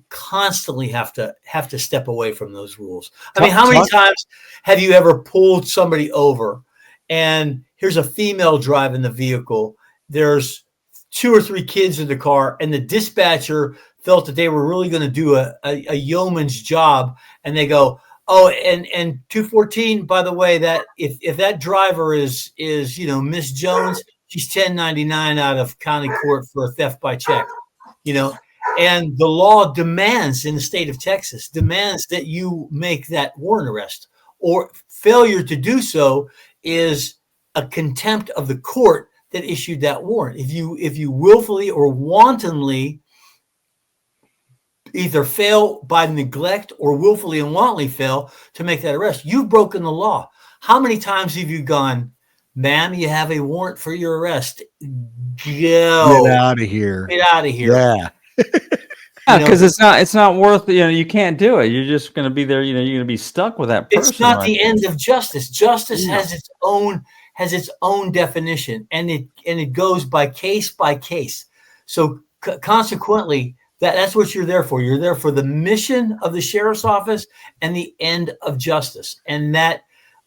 constantly have to step away from those rules. I mean, how many times have you ever pulled somebody over and here's a female driving the vehicle? There's 2 or 3 kids in the car and the dispatcher felt that they were really going to do a yeoman's job. And they go, oh, and 214, by the way, that if that driver is, you know, Miss Jones, she's 1099 out of county court for a theft by check, you know, and the law demands in the state of Texas demands that you make that warrant arrest, or failure to do so is a contempt of the court that issued that warrant. If you willfully or wantonly either fail by neglect or willfully and wantonly fail to make that arrest, you've broken the law. How many times have you gone, ma'am, you have a warrant for your arrest. Go. Get out of here. Get out of here. Yeah. Because it's not worth, you know, you can't do it. You're just going to be there, you know, you're going to be stuck with that person. It's not the end of justice. Justice has its own definition, and it goes by case. So consequently, that's what you're there for. You're there for the mission of the sheriff's office and the end of justice. And that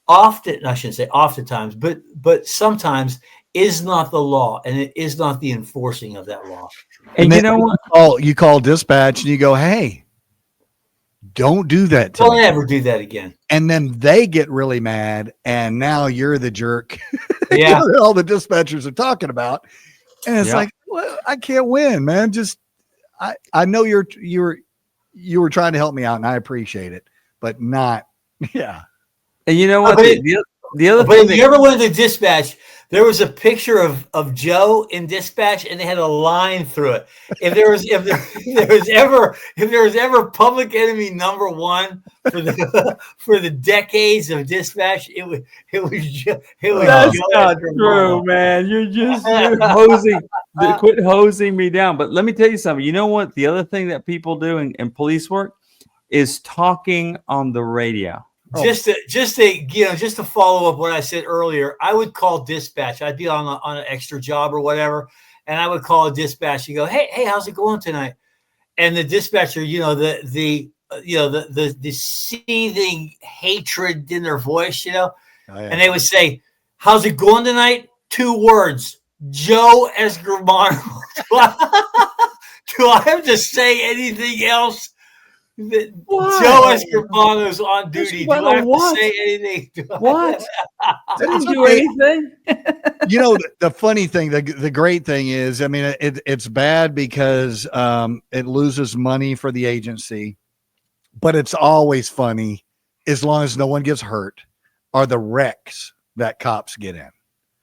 often, I shouldn't say oftentimes, but sometimes is not the law, and it is not the enforcing of that law. And you know what? You call dispatch and you go, hey, don't do that to me. Don't ever do that again. And then they get really mad, and now you're the jerk. Yeah. All the dispatchers are talking about. And it's like, well, I can't win, man. Just I know you were trying to help me out, and I appreciate it, but not, yeah. And you know what? The other but thing if you ever went to dispatch, there was a picture of Joe in dispatch, and they had a line through it. If there was ever public enemy number one for the decades of dispatch, it was that's Joe not true, man. You're quit hosing me down. But let me tell you something. You know what? The other thing that people do in police work is talking on the radio. just to follow up what I said earlier, I would call dispatch. I'd be on an extra job or whatever, and I would call a dispatch. You go, hey, how's it going tonight? And the dispatcher, the seething hatred in their voice, and they would say, "How's it going tonight?" 2 words, Joe Escribano. Do I have to say anything else? Joe Escribano's on duty. Do I have to say anything? What? Didn't do anything. The funny thing, the great thing is, I mean, it's bad because it loses money for the agency, but it's always funny as long as no one gets hurt, are the wrecks that cops get in.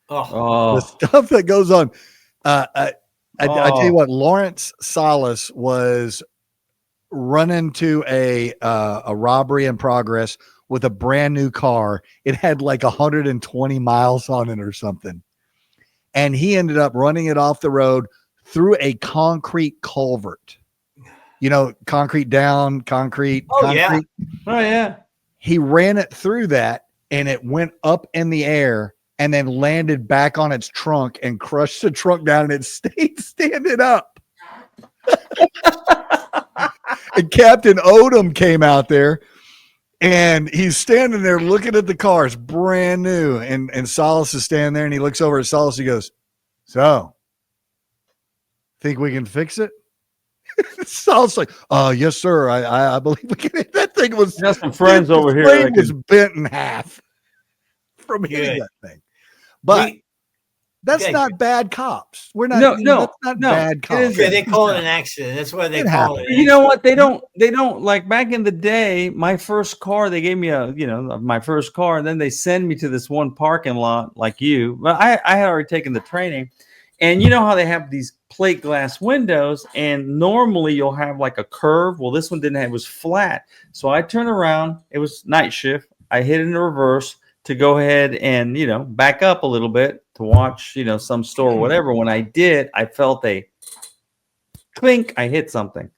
The stuff that goes on. I tell you what, Lawrence Salas was running to a robbery in progress with a brand new car. It had like 120 miles on it or something. And he ended up running it off the road through a concrete culvert. Concrete down, concrete. Yeah. Oh, yeah. He ran it through that and it went up in the air and then landed back on its trunk and crushed the trunk down, and it stayed standing up. And Captain Odom came out there, and he's standing there looking at the car. It's brand new. And Salas is standing there, and he looks over at Salas. He goes, "So, think we can fix it?" Salas like, yes, sir. I believe we can. That thing was. Got some friends over here. It was bent in half from hitting that thing. But that's not bad cops. We're not. That's not bad cops. They call it an accident. That's why they call it. You know what? They don't like back in the day. My first car, they gave me my first car, and then they send me to this one parking lot like you. But I had already taken the training, and you know how they have these plate glass windows, and normally you'll have like a curve. Well, this one didn't have. It was flat. So I turned around. It was night shift. I hit in the reverse to go ahead and, back up a little bit to watch, some store or whatever. When I did, I felt a clink. I hit something.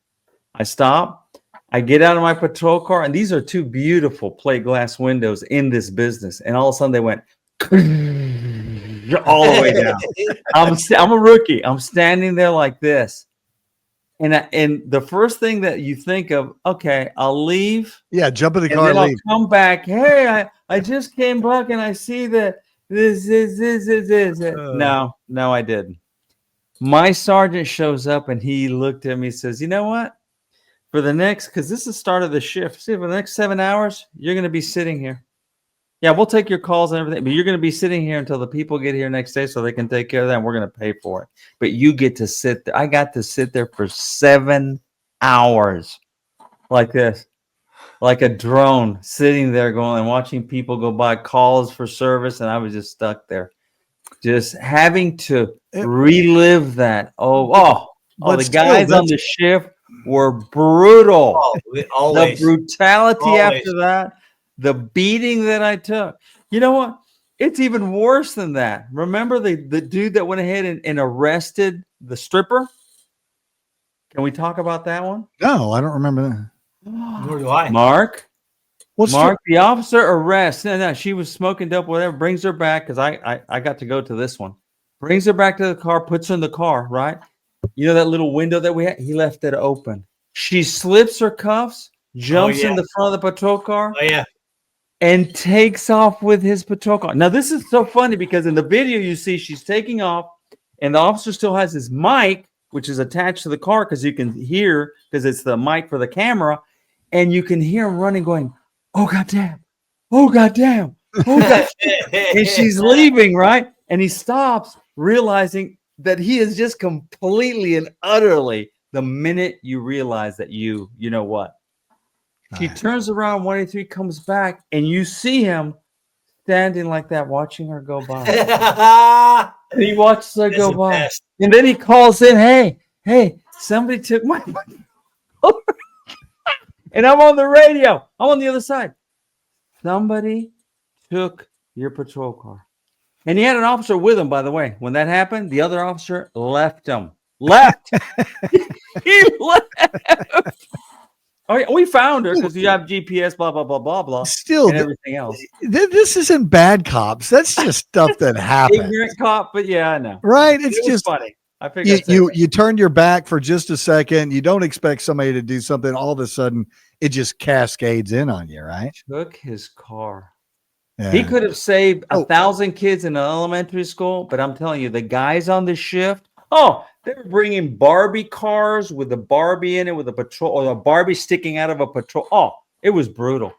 I stop. I get out of my patrol car, and these are 2 beautiful plate glass windows in this business. And all of a sudden they went all the way down. I'm a rookie. I'm standing there like this. And the first thing that you think of, okay, I'll leave. Yeah, jump in the car and and then leave. I'll come back. Hey, I just came back and I see that this is. No, I didn't. My sergeant shows up and he looked at me and says, "You know what? For the next, because this is the start of the shift, see, for the next 7 hours, you're going to be sitting here. Yeah, we'll take your calls and everything, but you're going to be sitting here until the people get here next day so they can take care of that, and we're going to pay for it. But you get to sit there." I got to sit there for 7 hours like this, like a drone, sitting there going and watching people go by, calls for service, and I was just stuck there, just having to relive that. The guys on the shift were brutal. Always. The brutality after that. The beating that I took. You know what? It's even worse than that. Remember the dude that went ahead and arrested the stripper? Can we talk about that one? No, I don't remember that. Nor do I. Mark, the officer arrests. No, she was smoking dope, whatever. Brings her back because I got to go to this one. Brings her back to the car, puts her in the car, right? You know that little window that we had? He left it open. She slips her cuffs, jumps in the front of the patrol car. Oh, yeah. And takes off with his patrol car. Now, this is so funny because in the video you see she's taking off and the officer still has his mic, which is attached to the car because you can hear, because it's the mic for the camera, and you can hear him running going, "Oh, goddamn. Oh, goddamn. Oh, goddamn." And she's leaving, right? And he stops, realizing that he is just completely and utterly, the minute you realize that you know what? She turns around, 183 comes back, and you see him standing like that, watching her go by. And he watches her go by. Best. And then he calls in, hey, somebody took my money. And I'm on the radio. I'm on the other side. Somebody took your patrol car. And he had an officer with him, by the way. When that happened, the other officer left him. He left. Oh, yeah, we found her because you have GPS, blah blah blah blah blah, Still, and everything else. This isn't bad cops. That's just stuff that happens. Ignorant cop, but yeah, I know. Right? It It's was just funny. I figured you turned your back for just a second. You don't expect somebody to do something. All of a sudden, it just cascades in on you, right? took his car. Yeah. He could have saved Oh. 1,000 kids in an elementary school, but I'm telling you, the guys on the shift, oh, they were bringing Barbie cars with a Barbie in it, with a patrol, or a Barbie sticking out of a patrol. Oh, it was brutal.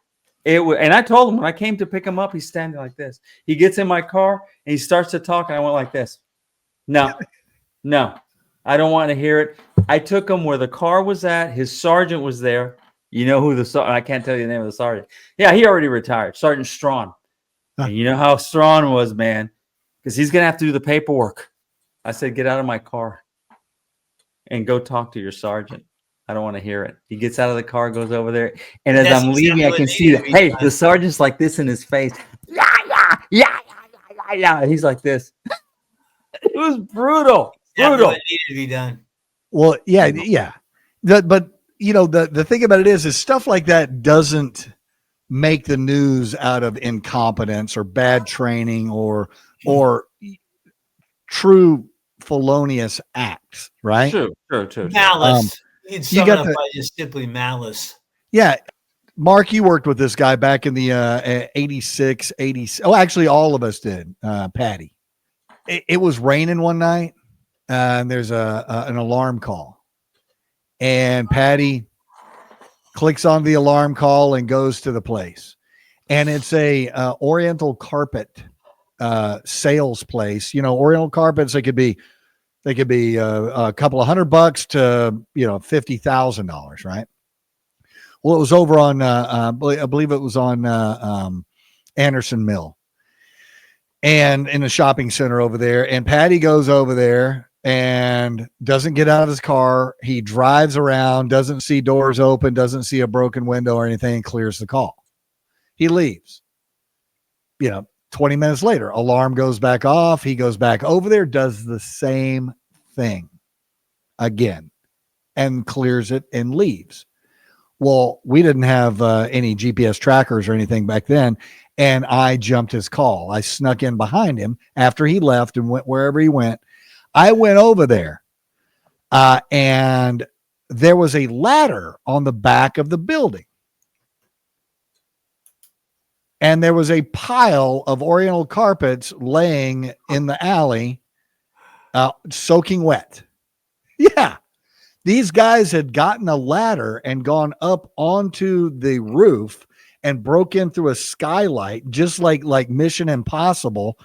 It was, and I told him when I came to pick him up, he's standing like this. He gets in my car and he starts to talk, and I went like this. No, I don't want to hear it. I took him where the car was at. His sergeant was there. You know who I can't tell you the name of the sergeant. Yeah, he already retired, Sergeant Strawn. Huh. And you know how Strawn was, man, because he's gonna have to do the paperwork. I said, get out of my car and go talk to your sergeant. I don't want to hear it. He gets out of the car, goes over there, and as I'm leaving, I can see that. Hey, the sergeant's like this in his face. Yeah. He's like this. It was brutal. Brutal. What needed to be done. Well, yeah. But the thing about it is stuff like that doesn't make the news out of incompetence or bad training or true felonious acts, right? True. Malice. You can sum got it up by just simply malice. Yeah. Mark, you worked with this guy back in the 86, 80. Oh, actually, all of us did, Patty. It was raining one night, and there's an alarm call. And Patty clicks on the alarm call and goes to the place. And it's a Oriental carpet sales place. Oriental carpets, they could be a couple of $100 to $50,000, right? Well, it was over on I believe it was on Anderson Mill, and in a shopping center over there. And Patty goes over there and doesn't get out of his car. He drives around, doesn't see doors open, doesn't see a broken window or anything, and clears the call. He leaves. 20 minutes later, alarm goes back off. He goes back over there, does the same thing again, and clears it and leaves. Well, we didn't have any GPS trackers or anything back then, and I jumped his call. I snuck in behind him after he left and went wherever he went. I went over there, and there was a ladder on the back of the building. And there was a pile of Oriental carpets laying in the alley, soaking wet. Yeah. These guys had gotten a ladder and gone up onto the roof and broke in through a skylight, just like Mission Impossible,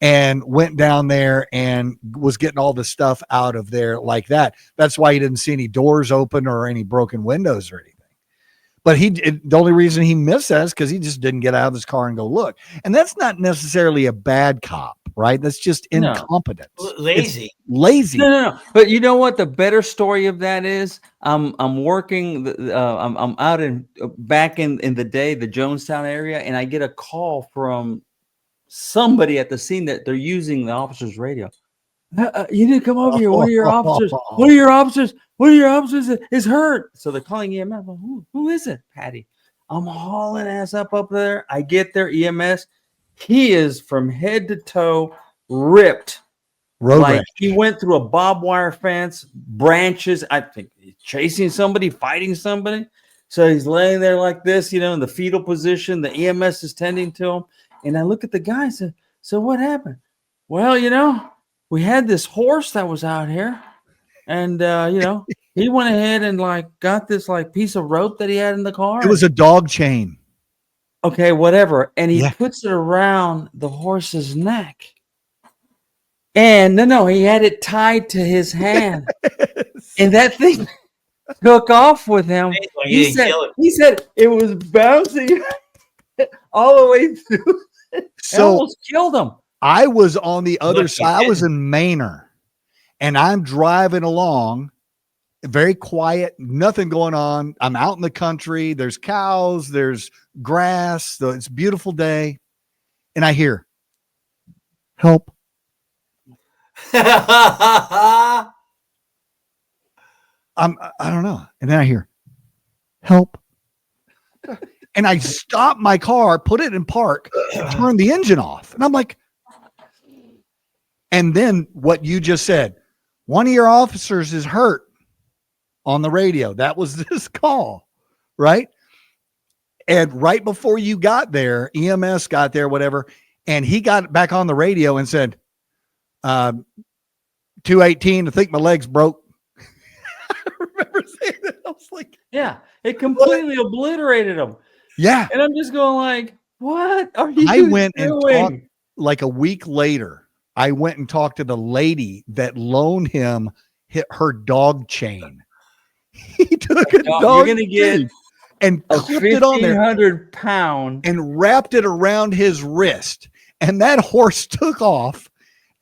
and went down there and was getting all the stuff out of there like that. That's why you didn't see any doors open or any broken windows or anything. But the only reason he missed that is because he just didn't get out of his car and go look. And that's not necessarily a bad cop, right? That's just incompetence. Lazy. It's lazy. No. But you know what? The better story of that is I'm working. I'm out back in the day, the Jonestown area, and I get a call from somebody at the scene that they're using the officer's radio. You need to come over here. One of your officers is hurt. So they're calling EMS. Who is it? Patty. I'm hauling ass up there. I get there, EMS. He is from head to toe ripped. He went through a barbed wire fence, branches. I think he's chasing somebody, fighting somebody. So he's laying there like this, in the fetal position. The EMS is tending to him. And I look at the guy and said, so what happened? Well, we had this horse that was out here, and he went ahead and got this piece of rope that he had in the car. It was a dog chain. Okay, whatever. And he puts it around the horse's neck. And no, he had it tied to his hand. And that thing took off with him. He said it was bouncing all the way through. So almost killed him. I was on the other side. I was in Manor, and I'm driving along, very quiet, nothing going on. I'm out in the country. There's cows, there's grass. It's a beautiful day. And I hear, help. I don't know. And then I hear, help. And I stopped my car, put it in park, turned the engine off. And I'm like, and then what you just said, one of your officers is hurt on the radio. That was this call, right? And right before you got there, EMS got there, whatever, and he got back on the radio and said, 218, I think my leg's broke. I remember saying that. I was like, yeah, it completely obliterated them. yeah. And I'm just going like, what are you I went and doing? talked like a week later. I went and talked to the lady that loaned him her dog chain. He took a dog You're going to get chain and a clipped it on there 1,500-pound and wrapped it around his wrist. And that horse took off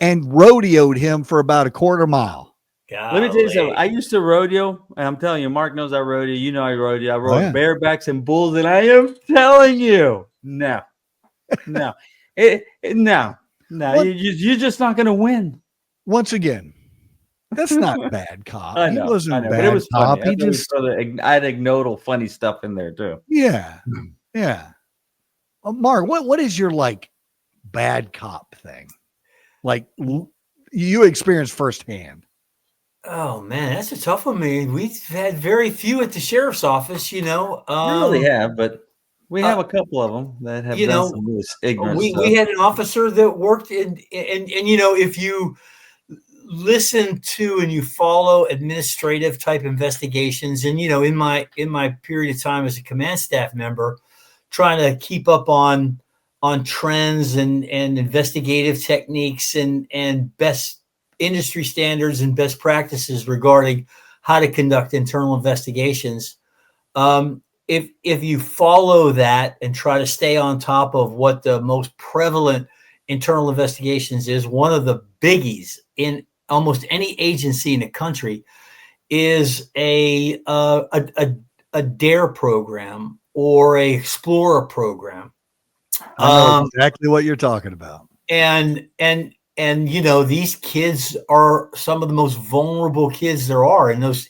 and rodeoed him for about a quarter mile. Golly. Let me tell you something. I used to rodeo, and I'm telling you, Mark knows I rodeo. You know I rodeo. I rode barebacks and bulls, and I am telling you, no. No. You're just not going to win. Once again, that's not bad cop. I know, He wasn't I know, bad but it was cop. funny. He just, I had anecdotal funny stuff in there too. yeah. Mark, what is your like bad cop thing? Like you experienced firsthand. Oh man, that's a tough one. We've had very few at the sheriff's office, We really have, but we have a couple of them that have done some really ignorant stuff. We had an officer that worked and if you listen to and you follow administrative type investigations, and in my period of time as a command staff member, trying to keep up on trends and investigative techniques and best industry standards and best practices regarding how to conduct internal investigations. If you follow that and try to stay on top of what the most prevalent internal investigations is, one of the biggies in almost any agency in the country is a DARE program or a Explorer program. I know exactly what you're talking about. And these kids are some of the most vulnerable kids there are in those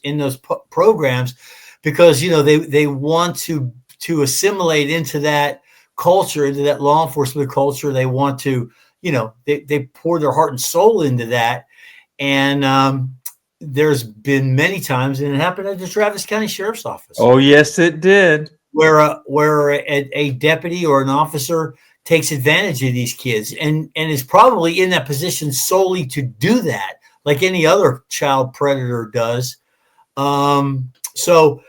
programs, because they want to assimilate into that culture, into that law enforcement culture. They want to they pour their heart and soul into that. And there's been many times, and it happened at the Travis County Sheriff's Office. Oh yes, it did. Where a deputy or an officer takes advantage of these kids and is probably in that position solely to do that, like any other child predator does. So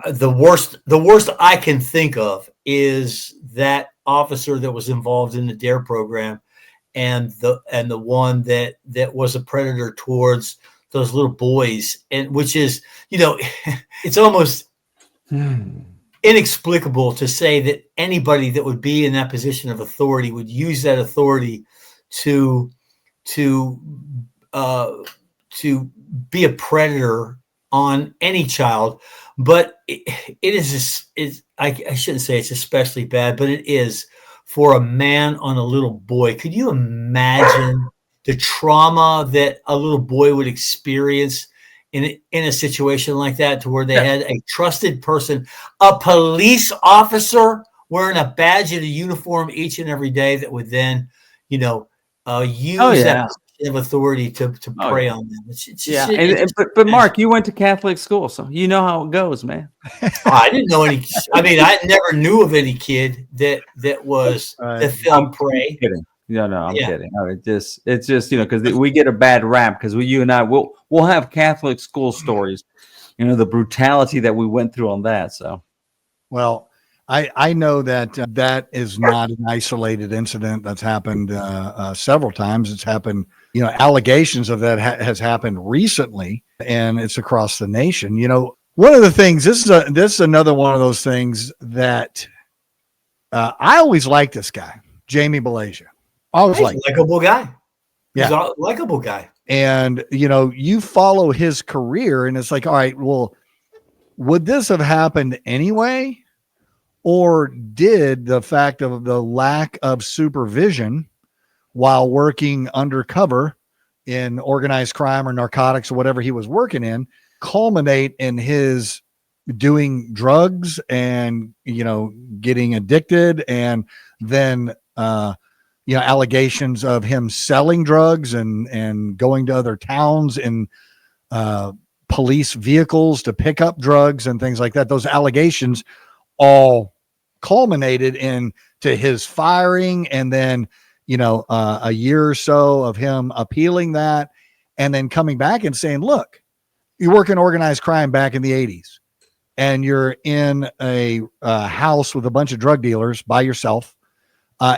the worst I can think of is that officer that was involved in the DARE program and the one that was a predator towards those little boys, and which is, it's almost inexplicable to say that anybody that would be in that position of authority would use that authority to be a predator on any child. But I shouldn't say it's especially bad, but it is for a man on a little boy. Could you imagine the trauma that a little boy would experience in a situation like that, to where they had a trusted person, a police officer wearing a badge and a uniform each and every day, that would then, use that of authority to prey on them. But Mark, you went to Catholic school, so you know how it goes, man. I didn't know any. I mean, I never knew of any kid that was that fell prey. Kidding. No, I'm kidding. No, it's just because we get a bad rap because you and I we'll have Catholic school stories, the brutality that we went through on that. So, well, I know that that is not an isolated incident. That's happened several times. It's happened, allegations of that has happened recently, and it's across the nation. One of the things, this is another one of those things that I always liked this guy, Jamie Balasia. Always like likable guy. Yeah. He's a likable guy. And, you follow his career, and it's like, all right, well, would this have happened anyway? Or did the fact of the lack of supervision while working undercover in organized crime or narcotics or whatever he was working in culminate in his doing drugs and, getting addicted, and then, allegations of him selling drugs and going to other towns in police vehicles to pick up drugs and things like that. Those allegations all culminated into his firing, and then, a year or so of him appealing that, and then coming back and saying, look, you work in organized crime back in the 80s, and you're in a house with a bunch of drug dealers by yourself,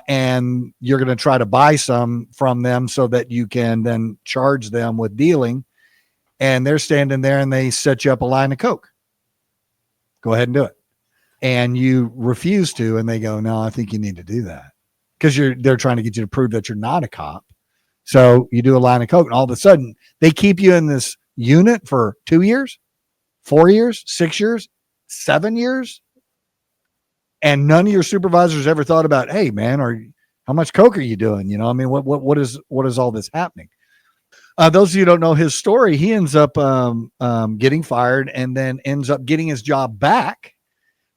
and you're going to try to buy some from them so that you can then charge them with dealing. And they're standing there and they set you up a line of coke. Go ahead and do it. And you refuse to, and they go, no, I think you need to do that, because they're trying to get you to prove that you're not a cop. So you do a line of coke, and all of a sudden they keep you in this unit for 2 years, 4 years, 6 years, 7 years. And none of your supervisors ever thought about, hey man, how much coke are you doing? What is all this happening? Those of you who don't know his story, he ends up getting fired, and then ends up getting his job back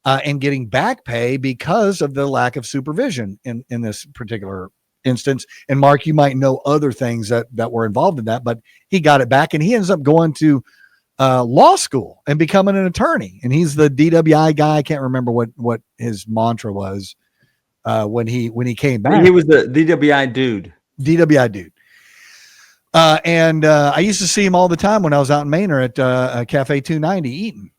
and getting back pay because of the lack of supervision in this particular instance. And Mark, you might know other things that were involved in that, but he got it back, and he ends up going to law school and becoming an attorney. And he's the DWI guy. I can't remember what his mantra was when he came back. He was the DWI dude. DWI dude. And I used to see him all the time when I was out in Manor at Cafe 290 eating.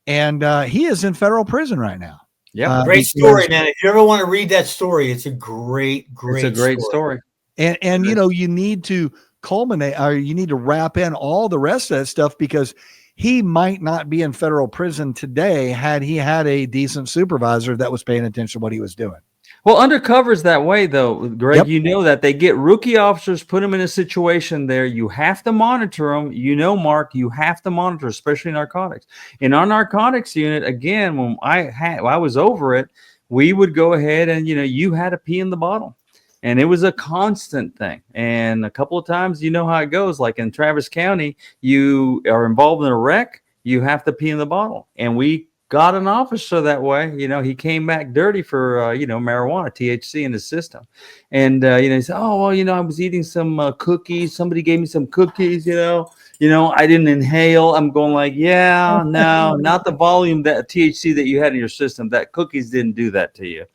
And he is in federal prison right now. Yeah, great story, man. If you ever want to read that story, it's a great story. And you need to culminate, or you need to wrap in all the rest of that stuff, because he might not be in federal prison today had he had a decent supervisor that was paying attention to what he was doing. Well, undercover's that way, though, Greg. Yep. You know that they get rookie officers, put them in a situation there. You have to monitor them. Mark, you have to monitor, especially narcotics. In our narcotics unit, again, when I was over it, we would go ahead and, you had to pee in the bottle. And it was a constant thing. And a couple of times, you know how it goes. Like in Travis County, you are involved in a wreck, you have to pee in the bottle. And we got an officer that way. He came back dirty for, marijuana, THC in his system. And, he said, oh, well, I was eating some cookies. Somebody gave me some cookies, I didn't inhale. I'm going like, yeah, no, not the volume that THC that you had in your system. That cookies didn't do that to you.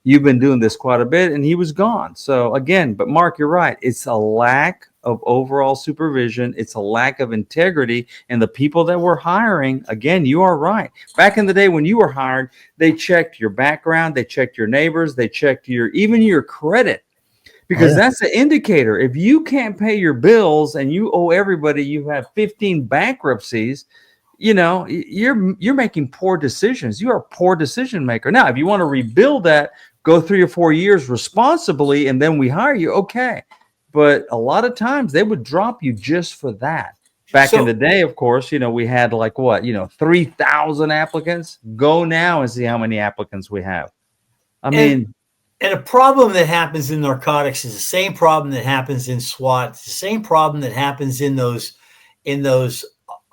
You've been doing this quite a bit, and he was gone. So again, but Mark, you're right. It's a lack of overall supervision. It's a lack of integrity. And the people that we're hiring, again, you are right. Back in the day when you were hired, they checked your background, they checked your neighbors, they checked even your credit, because that's the indicator. If you can't pay your bills and you owe everybody, you have 15 bankruptcies, you're making poor decisions. You are a poor decision maker. Now, if you want to rebuild that, go 3 or 4 years responsibly, and then we hire you. Okay. But a lot of times they would drop you just for that. Back in the day, of course, we had 3,000 applicants. Go now and see how many applicants we have. And a problem that happens in narcotics is the same problem that happens in SWAT. It's the same problem that happens in those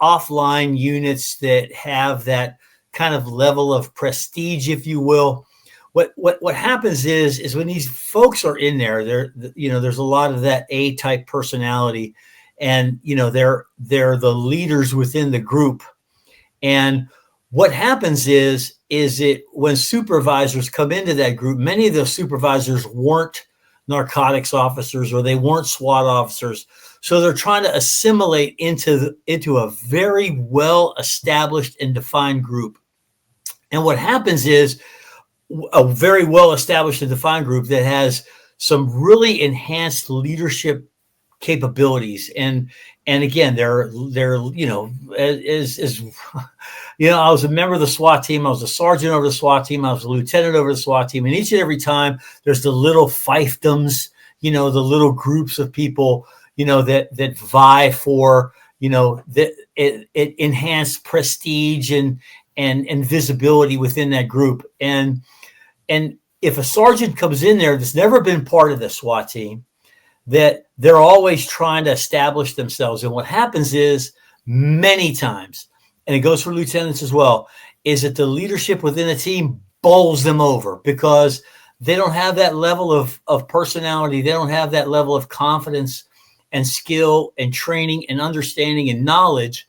offline units that have that kind of level of prestige, if you will. What happens is when these folks are in there, there's a lot of that A-type personality, and they're the leaders within the group. And what happens is it when supervisors come into that group, many of those supervisors weren't narcotics officers, or they weren't SWAT officers. So they're trying to assimilate into a very well established and defined group. And what happens is a very well established and defined group that has some really enhanced leadership capabilities. And again, they're I was a member of the SWAT team. I was a sergeant over the SWAT team. I was a lieutenant over the SWAT team. And each and every time there's the little fiefdoms, the little groups of people, that vie for, it enhanced prestige and visibility within that group. And if a sergeant comes in there that's never been part of the SWAT team, that they're always trying to establish themselves. And what happens is many times and it goes for lieutenants as well, is that the leadership within the team bowls them over because they don't have that level of personality. They don't have that level of confidence and skill and training and understanding and knowledge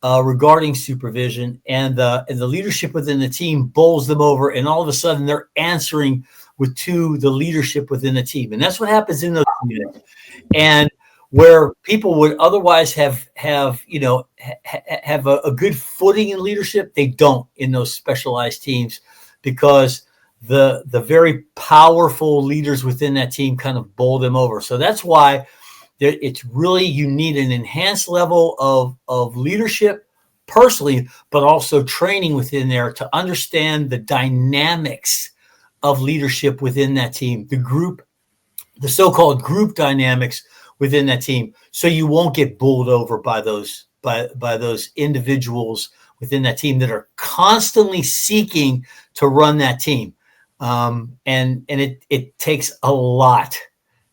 regarding supervision, and the leadership within the team bowls them over, and all of a sudden they're answering to the leadership within the team, and that's what happens in those units. And where people would otherwise have a good footing in leadership, they don't in those specialized teams, because the very powerful leaders within that team kind of bowl them over. So that's why it's really, you need an enhanced level of leadership personally, but also training within there to understand the dynamics of leadership within that team, the so-called group dynamics within that team. So you won't get bowled over by those individuals within that team that are constantly seeking to run that team. And it takes a lot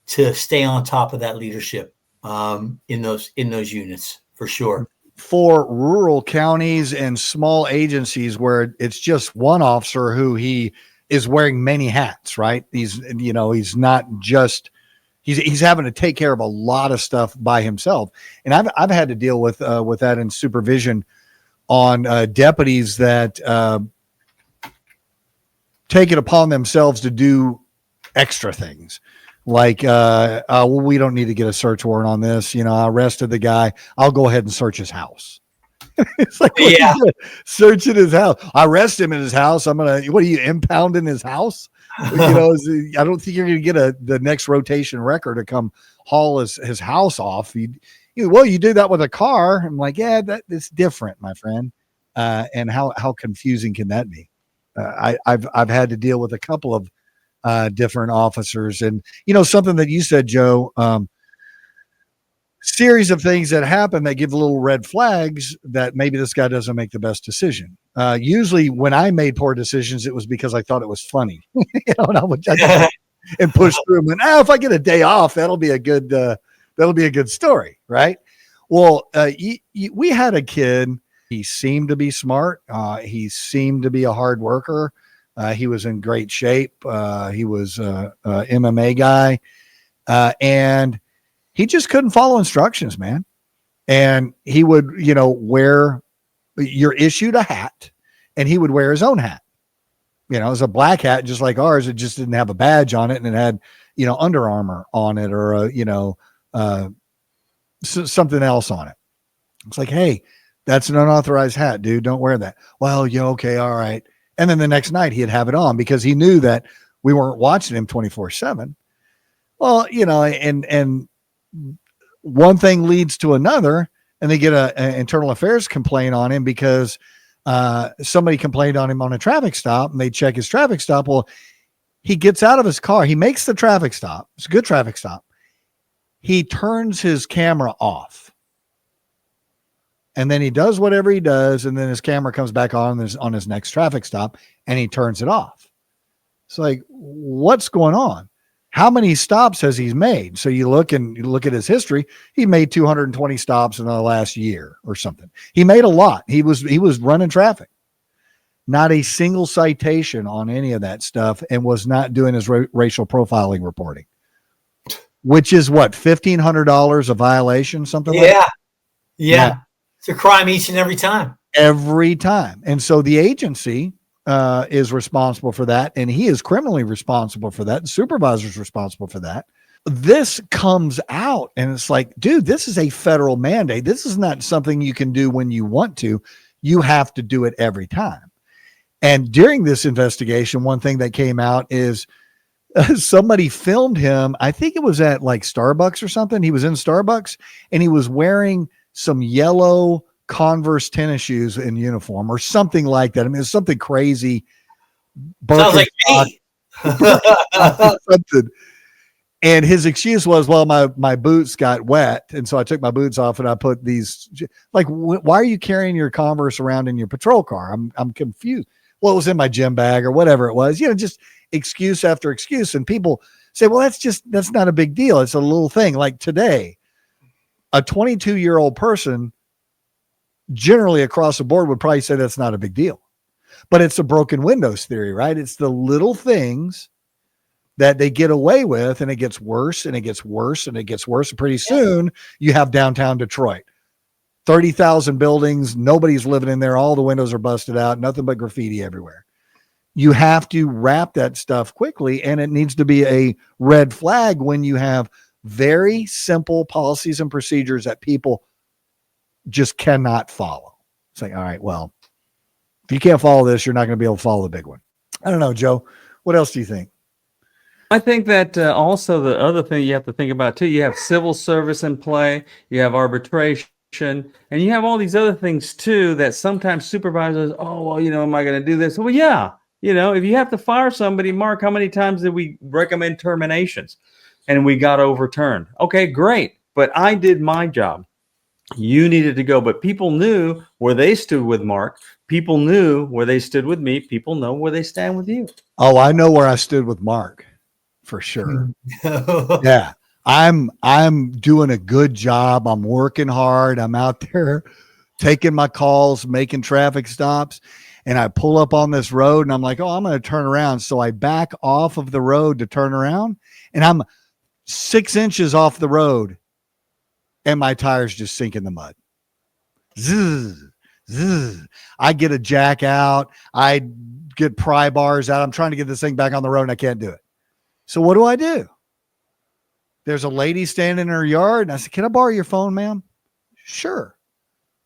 to stay on top of that leadership in those units, for sure. For rural counties and small agencies where it's just one officer who he is wearing many hats, right? He's not just, he's having to take care of a lot of stuff by himself. And I've had to deal with that in supervision on deputies that take it upon themselves to do extra things. Like, well, we don't need to get a search warrant on this. I arrested the guy. I'll go ahead and search his house. It's like, yeah, searching his house. I arrest him in his house. What are you, impounding his house? I don't think you're going to get the next rotation wrecker to come haul his house off. You do that with a car. I'm like, yeah, it's different, my friend. And how confusing can that be? I've had to deal with a couple of different officers, and something that you said, Joe, series of things that happen that give little red flags that maybe this guy doesn't make the best decision. Usually when I made poor decisions, it was because I thought it was funny, and I would and push through them. And if I get a day off, that'll be a good story, right? Well, we had a kid. He seemed to be smart. He seemed to be a hard worker. He was in great shape. He was a MMA guy, and he just couldn't follow instructions, man. And he would, you're issued a hat, and he would wear his own hat. It was a black hat, just like ours. It just didn't have a badge on it, and it had, Under Armour on it, or something else on it. It's like, hey, that's an unauthorized hat, dude. Don't wear that. Well, yeah, okay, all right. And then the next night he'd have it on because he knew that we weren't watching him 24/7. Well, and one thing leads to another, and they get an internal affairs complaint on him because somebody complained on him on a traffic stop, and they check his traffic stop. Well, he gets out of his car. He makes the traffic stop. It's a good traffic stop. He turns his camera off. And then he does whatever he does, and then his camera comes back on his next traffic stop, and he turns it off. It's like, what's going on? How many stops has he made? So you look at his history. He made 220 stops in the last year or something. He made a lot. He was running traffic. Not a single citation on any of that stuff, and was not doing his racial profiling reporting, which is what, $1,500 a violation, something like that? Yeah. It's a crime each and every time. Every time. And so the agency is responsible for that, and he is criminally responsible for that. The supervisor is responsible for that. This comes out, and it's like, dude, this is a federal mandate. This is not something you can do when you want to. You have to do it every time. And during this investigation, one thing that came out is somebody filmed him. I think it was at like Starbucks or something. He was in Starbucks, and he was wearing some yellow Converse tennis shoes in uniform or something like that. I mean, it's something crazy. Sounds like me. Something. And his excuse was, well, my boots got wet. And so I took my boots off and I put these, like, why are you carrying your Converse around in your patrol car? I'm confused. Well, it was in my gym bag or whatever it was, just excuse after excuse. And people say, well, that's not a big deal. It's a little thing. Like today, a 22-year-old person generally across the board would probably say that's not a big deal. But it's a broken windows theory, right? It's the little things that they get away with, and it gets worse and it gets worse and it gets worse. And pretty soon you have downtown Detroit, 30,000 buildings. Nobody's living in there. All the windows are busted out, nothing but graffiti everywhere. You have to wrap that stuff quickly, and it needs to be a red flag when you have very simple policies and procedures that people just cannot follow. It's like, all right, well, if you can't follow this, you're not going to be able to follow the big one. I don't know, Joe. What else do you think? I think that also the other thing you have to think about too, you have civil service in play, you have arbitration, and you have all these other things too that sometimes supervisors, oh, well, am I going to do this? Well, yeah. If you have to fire somebody, Mark, how many times did we recommend terminations and we got overturned? Okay, great. But I did my job. You needed to go. But people knew where they stood with Mark. People knew where they stood with me. People know where they stand with you. Oh, I know where I stood with Mark for sure. Yeah. I'm doing a good job. I'm working hard. I'm out there taking my calls, making traffic stops. And I pull up on this road and I'm like, oh, I'm going to turn around. So I back off of the road to turn around, and I'm 6 inches off the road and my tires just sink in the mud. Zzz, zzz. I get a jack out. I get pry bars out. I'm trying to get this thing back on the road and I can't do it. So what do? There's a lady standing in her yard and I said, can I borrow your phone, ma'am? Sure.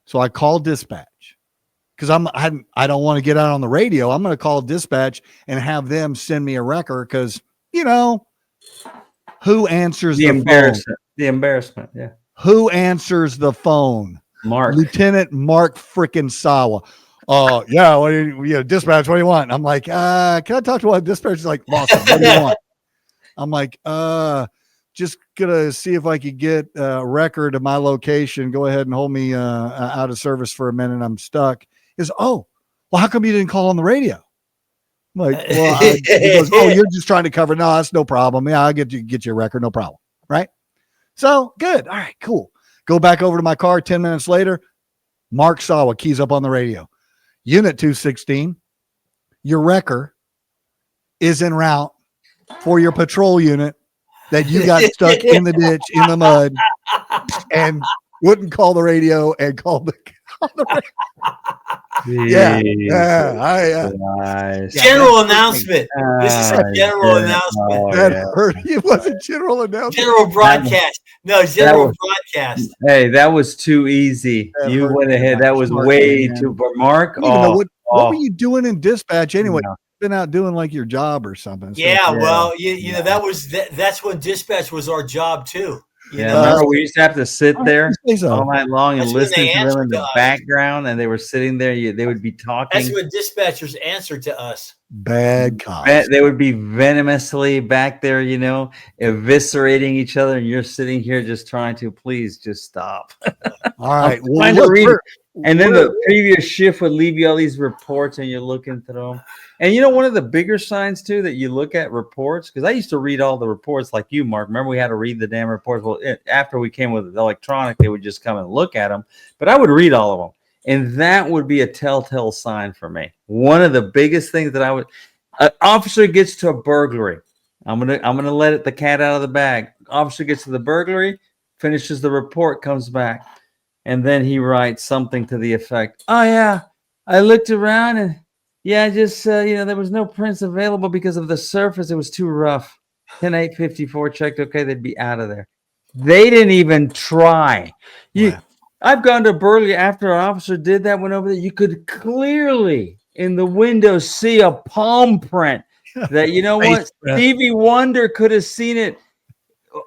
So I called dispatch. Because I don't want to get out on the radio. I'm going to call dispatch and have them send me a record because, who answers the phone? The embarrassment, yeah. Who answers the phone? Mark. Lieutenant Mark frickin' Sawa. Oh, yeah, what do you dispatch, what do you want? I'm like, can I talk to one dispatch? He's like, Lawson, what do you want? I'm like, just gonna see if I could get a record of my location. Go ahead and hold me out of service for a minute. I'm stuck. Is, oh, well, how come you didn't call on the radio? I'm like, well, he goes, oh, you're just trying to cover. No, that's no problem. Yeah, I'll get you a record. No problem. Right. So good. All right, cool. Go back over to my car. 10 minutes later, Mark Sawa keys up on the radio. Unit 216, your wrecker is en route for your patrol unit that you got stuck in the ditch in the mud and wouldn't call the radio and called the Yeah. Nice. General announcement. This is a general announcement. That hurt. It wasn't general announcement. General broadcast. No, general broadcast. Hey, that was too easy. You went ahead. That was way too. But Mark, what were you doing in dispatch anyway? Been out doing like your job or something. Yeah, well, that's when dispatch was our job too. Remember we used to have to sit there all night long and listen to them in the background, and they were sitting there. They would be talking. That's when dispatchers answered to us. Bad cops. They would be venomously back there, eviscerating each other, and you're sitting here just trying to please just stop. All right. And then the previous shift would leave you all these reports, and you're looking through them. And one of the bigger signs too that you look at reports, because I used to read all the reports like you, Mark. Remember we had to read the damn reports. Well, after we came with electronic, they would just come and look at them. But I would read all of them, and that would be a telltale sign for me. One of the biggest things that an officer gets to a burglary. I'm gonna let the cat out of the bag. Officer gets to the burglary, finishes the report, comes back, and then he writes something to the effect, "Oh yeah, I looked around and." Yeah, just, there was no prints available because of the surface. It was too rough. 10-854 checked. Okay, they'd be out of there. They didn't even try. Wow. I've gone to Burley after an officer did that, went over there. You could clearly in the window see a palm print that, what? Stevie Wonder could have seen it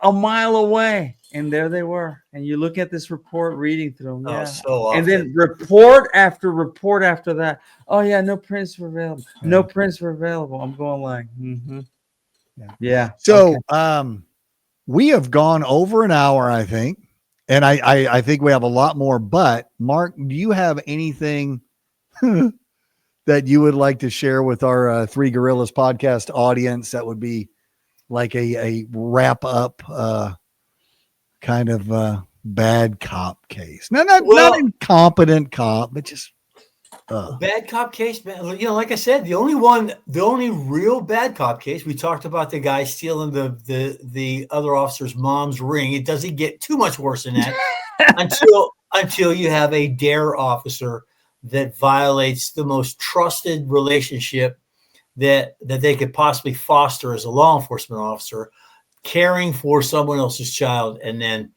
a mile away. And there they were. And you look at this report, reading through them. Oh, so often. And then report after report after that. Oh, yeah, no prints were available. No prints were available. I'm going like, yeah. So we have gone over an hour, I think. And I think we have a lot more. But, Mark, do you have anything that you would like to share with our Three Gorillas podcast audience that would be like a wrap up kind of bad cop case. Not incompetent cop, but just bad cop case, man. Like I said, the only real bad cop case. We talked about the guy stealing the other officer's mom's ring. It doesn't get too much worse than that until you have a dare officer that violates the most trusted relationship that they could possibly foster as a law enforcement officer, caring for someone else's child, and then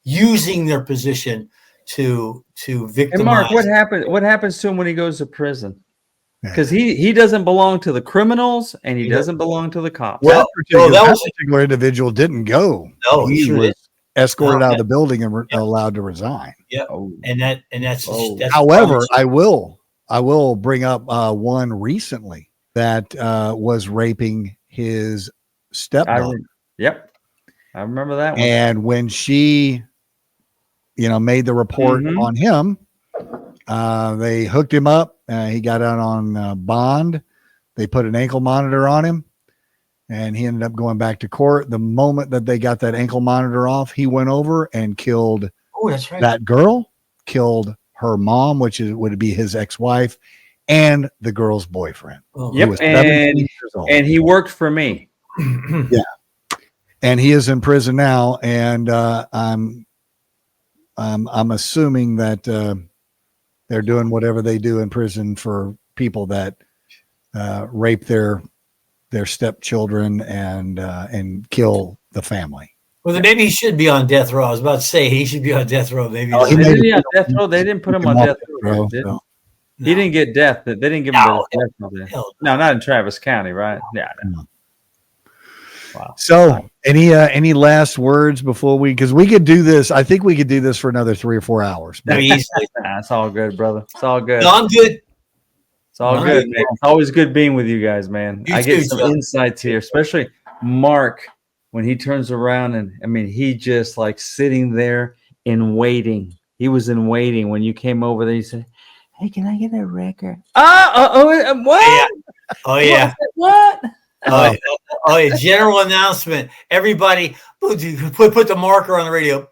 using their position to victimize. And Mark, what happens to him when he goes to prison? Because he doesn't belong to the criminals and he doesn't belong to the cops. Well, that particular individual didn't go. No, he sure was did. Escorted out of the building and allowed to resign. Yeah, that's. However, I will bring up one recently that was raping his stepdaughter. I remember that one. And when she, made the report on him, they hooked him up. He got out on bond. They put an ankle monitor on him, and he ended up going back to court. The moment that they got that ankle monitor off, he went over and killed that girl, killed her mom, which would be his ex-wife, and the girl's boyfriend. Yep, and he worked for me. Yeah. And he is in prison now, and I'm assuming that they're doing whatever they do in prison for people that rape their stepchildren and kill the family. Well, then maybe he should be on death row. I was about to say he should be on death row. Maybe he may be on death row. They didn't put him on death row. He didn't get death. They didn't give him death row. No, not in Travis County, right? Yeah. No. Wow. So any last words before because we could do this. I think we could do this for another 3 or 4 hours. It's all good, brother. It's all good. No, I'm good. It's all good, man. It's always good being with you guys, man. I get some insights here, especially Mark when he turns around and he just like sitting there in waiting. He was in waiting when you came over there. He said, "Hey, can I get a record?" What? Oh yeah. What? Oh yeah! General announcement. Everybody, put the marker on the radio.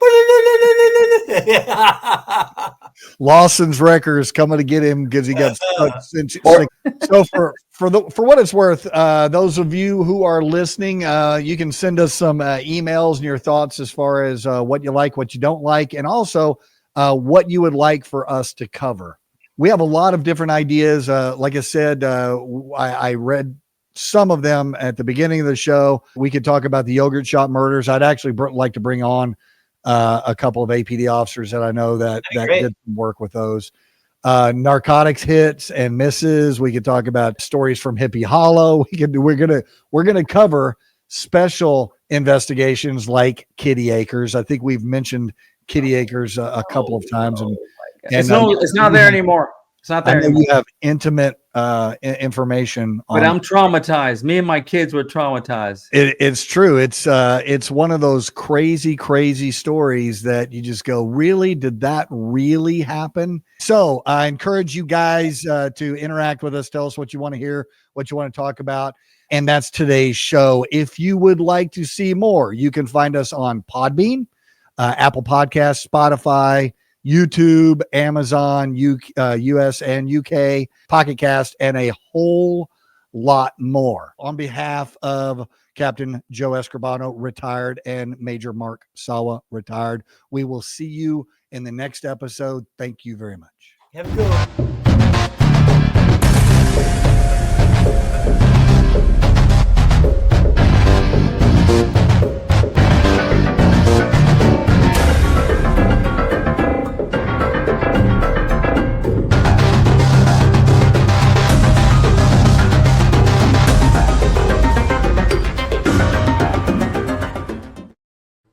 Lawson's Records coming to get him because he got stuck. So for what it's worth, those of you who are listening, you can send us some emails and your thoughts as far as what you like, what you don't like, and also what you would like for us to cover. We have a lot of different ideas. Like I said, I read some of them at the beginning of the show. We could talk about the yogurt shop murders. I'd actually like to bring on a couple of APD officers that I know that did some work with those. Narcotics hits and misses. We could talk about stories from Hippie Hollow. We're gonna cover special investigations like Kitty Acres. I think we've mentioned Kitty Acres a couple of times, and it's not there anymore. It's not there anymore. You have intimate information on, but I'm traumatized. Me and my kids were traumatized. It's true. It's one of those crazy stories that you just go, really? Did that really happen? So I encourage you guys to interact with us. Tell us what you want to hear, what you want to talk about. And that's today's show. If you would like to see more, you can find us on Podbean, Apple Podcasts, Spotify, YouTube, Amazon, US and UK, Pocket Cast, and a whole lot more. On behalf of Captain Joe Escribano, retired, and Major Mark Sawa, retired, we will see you in the next episode. Thank you very much. Have a good one.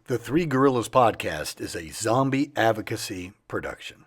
The Three Gorillas Podcast is a zombie advocacy production.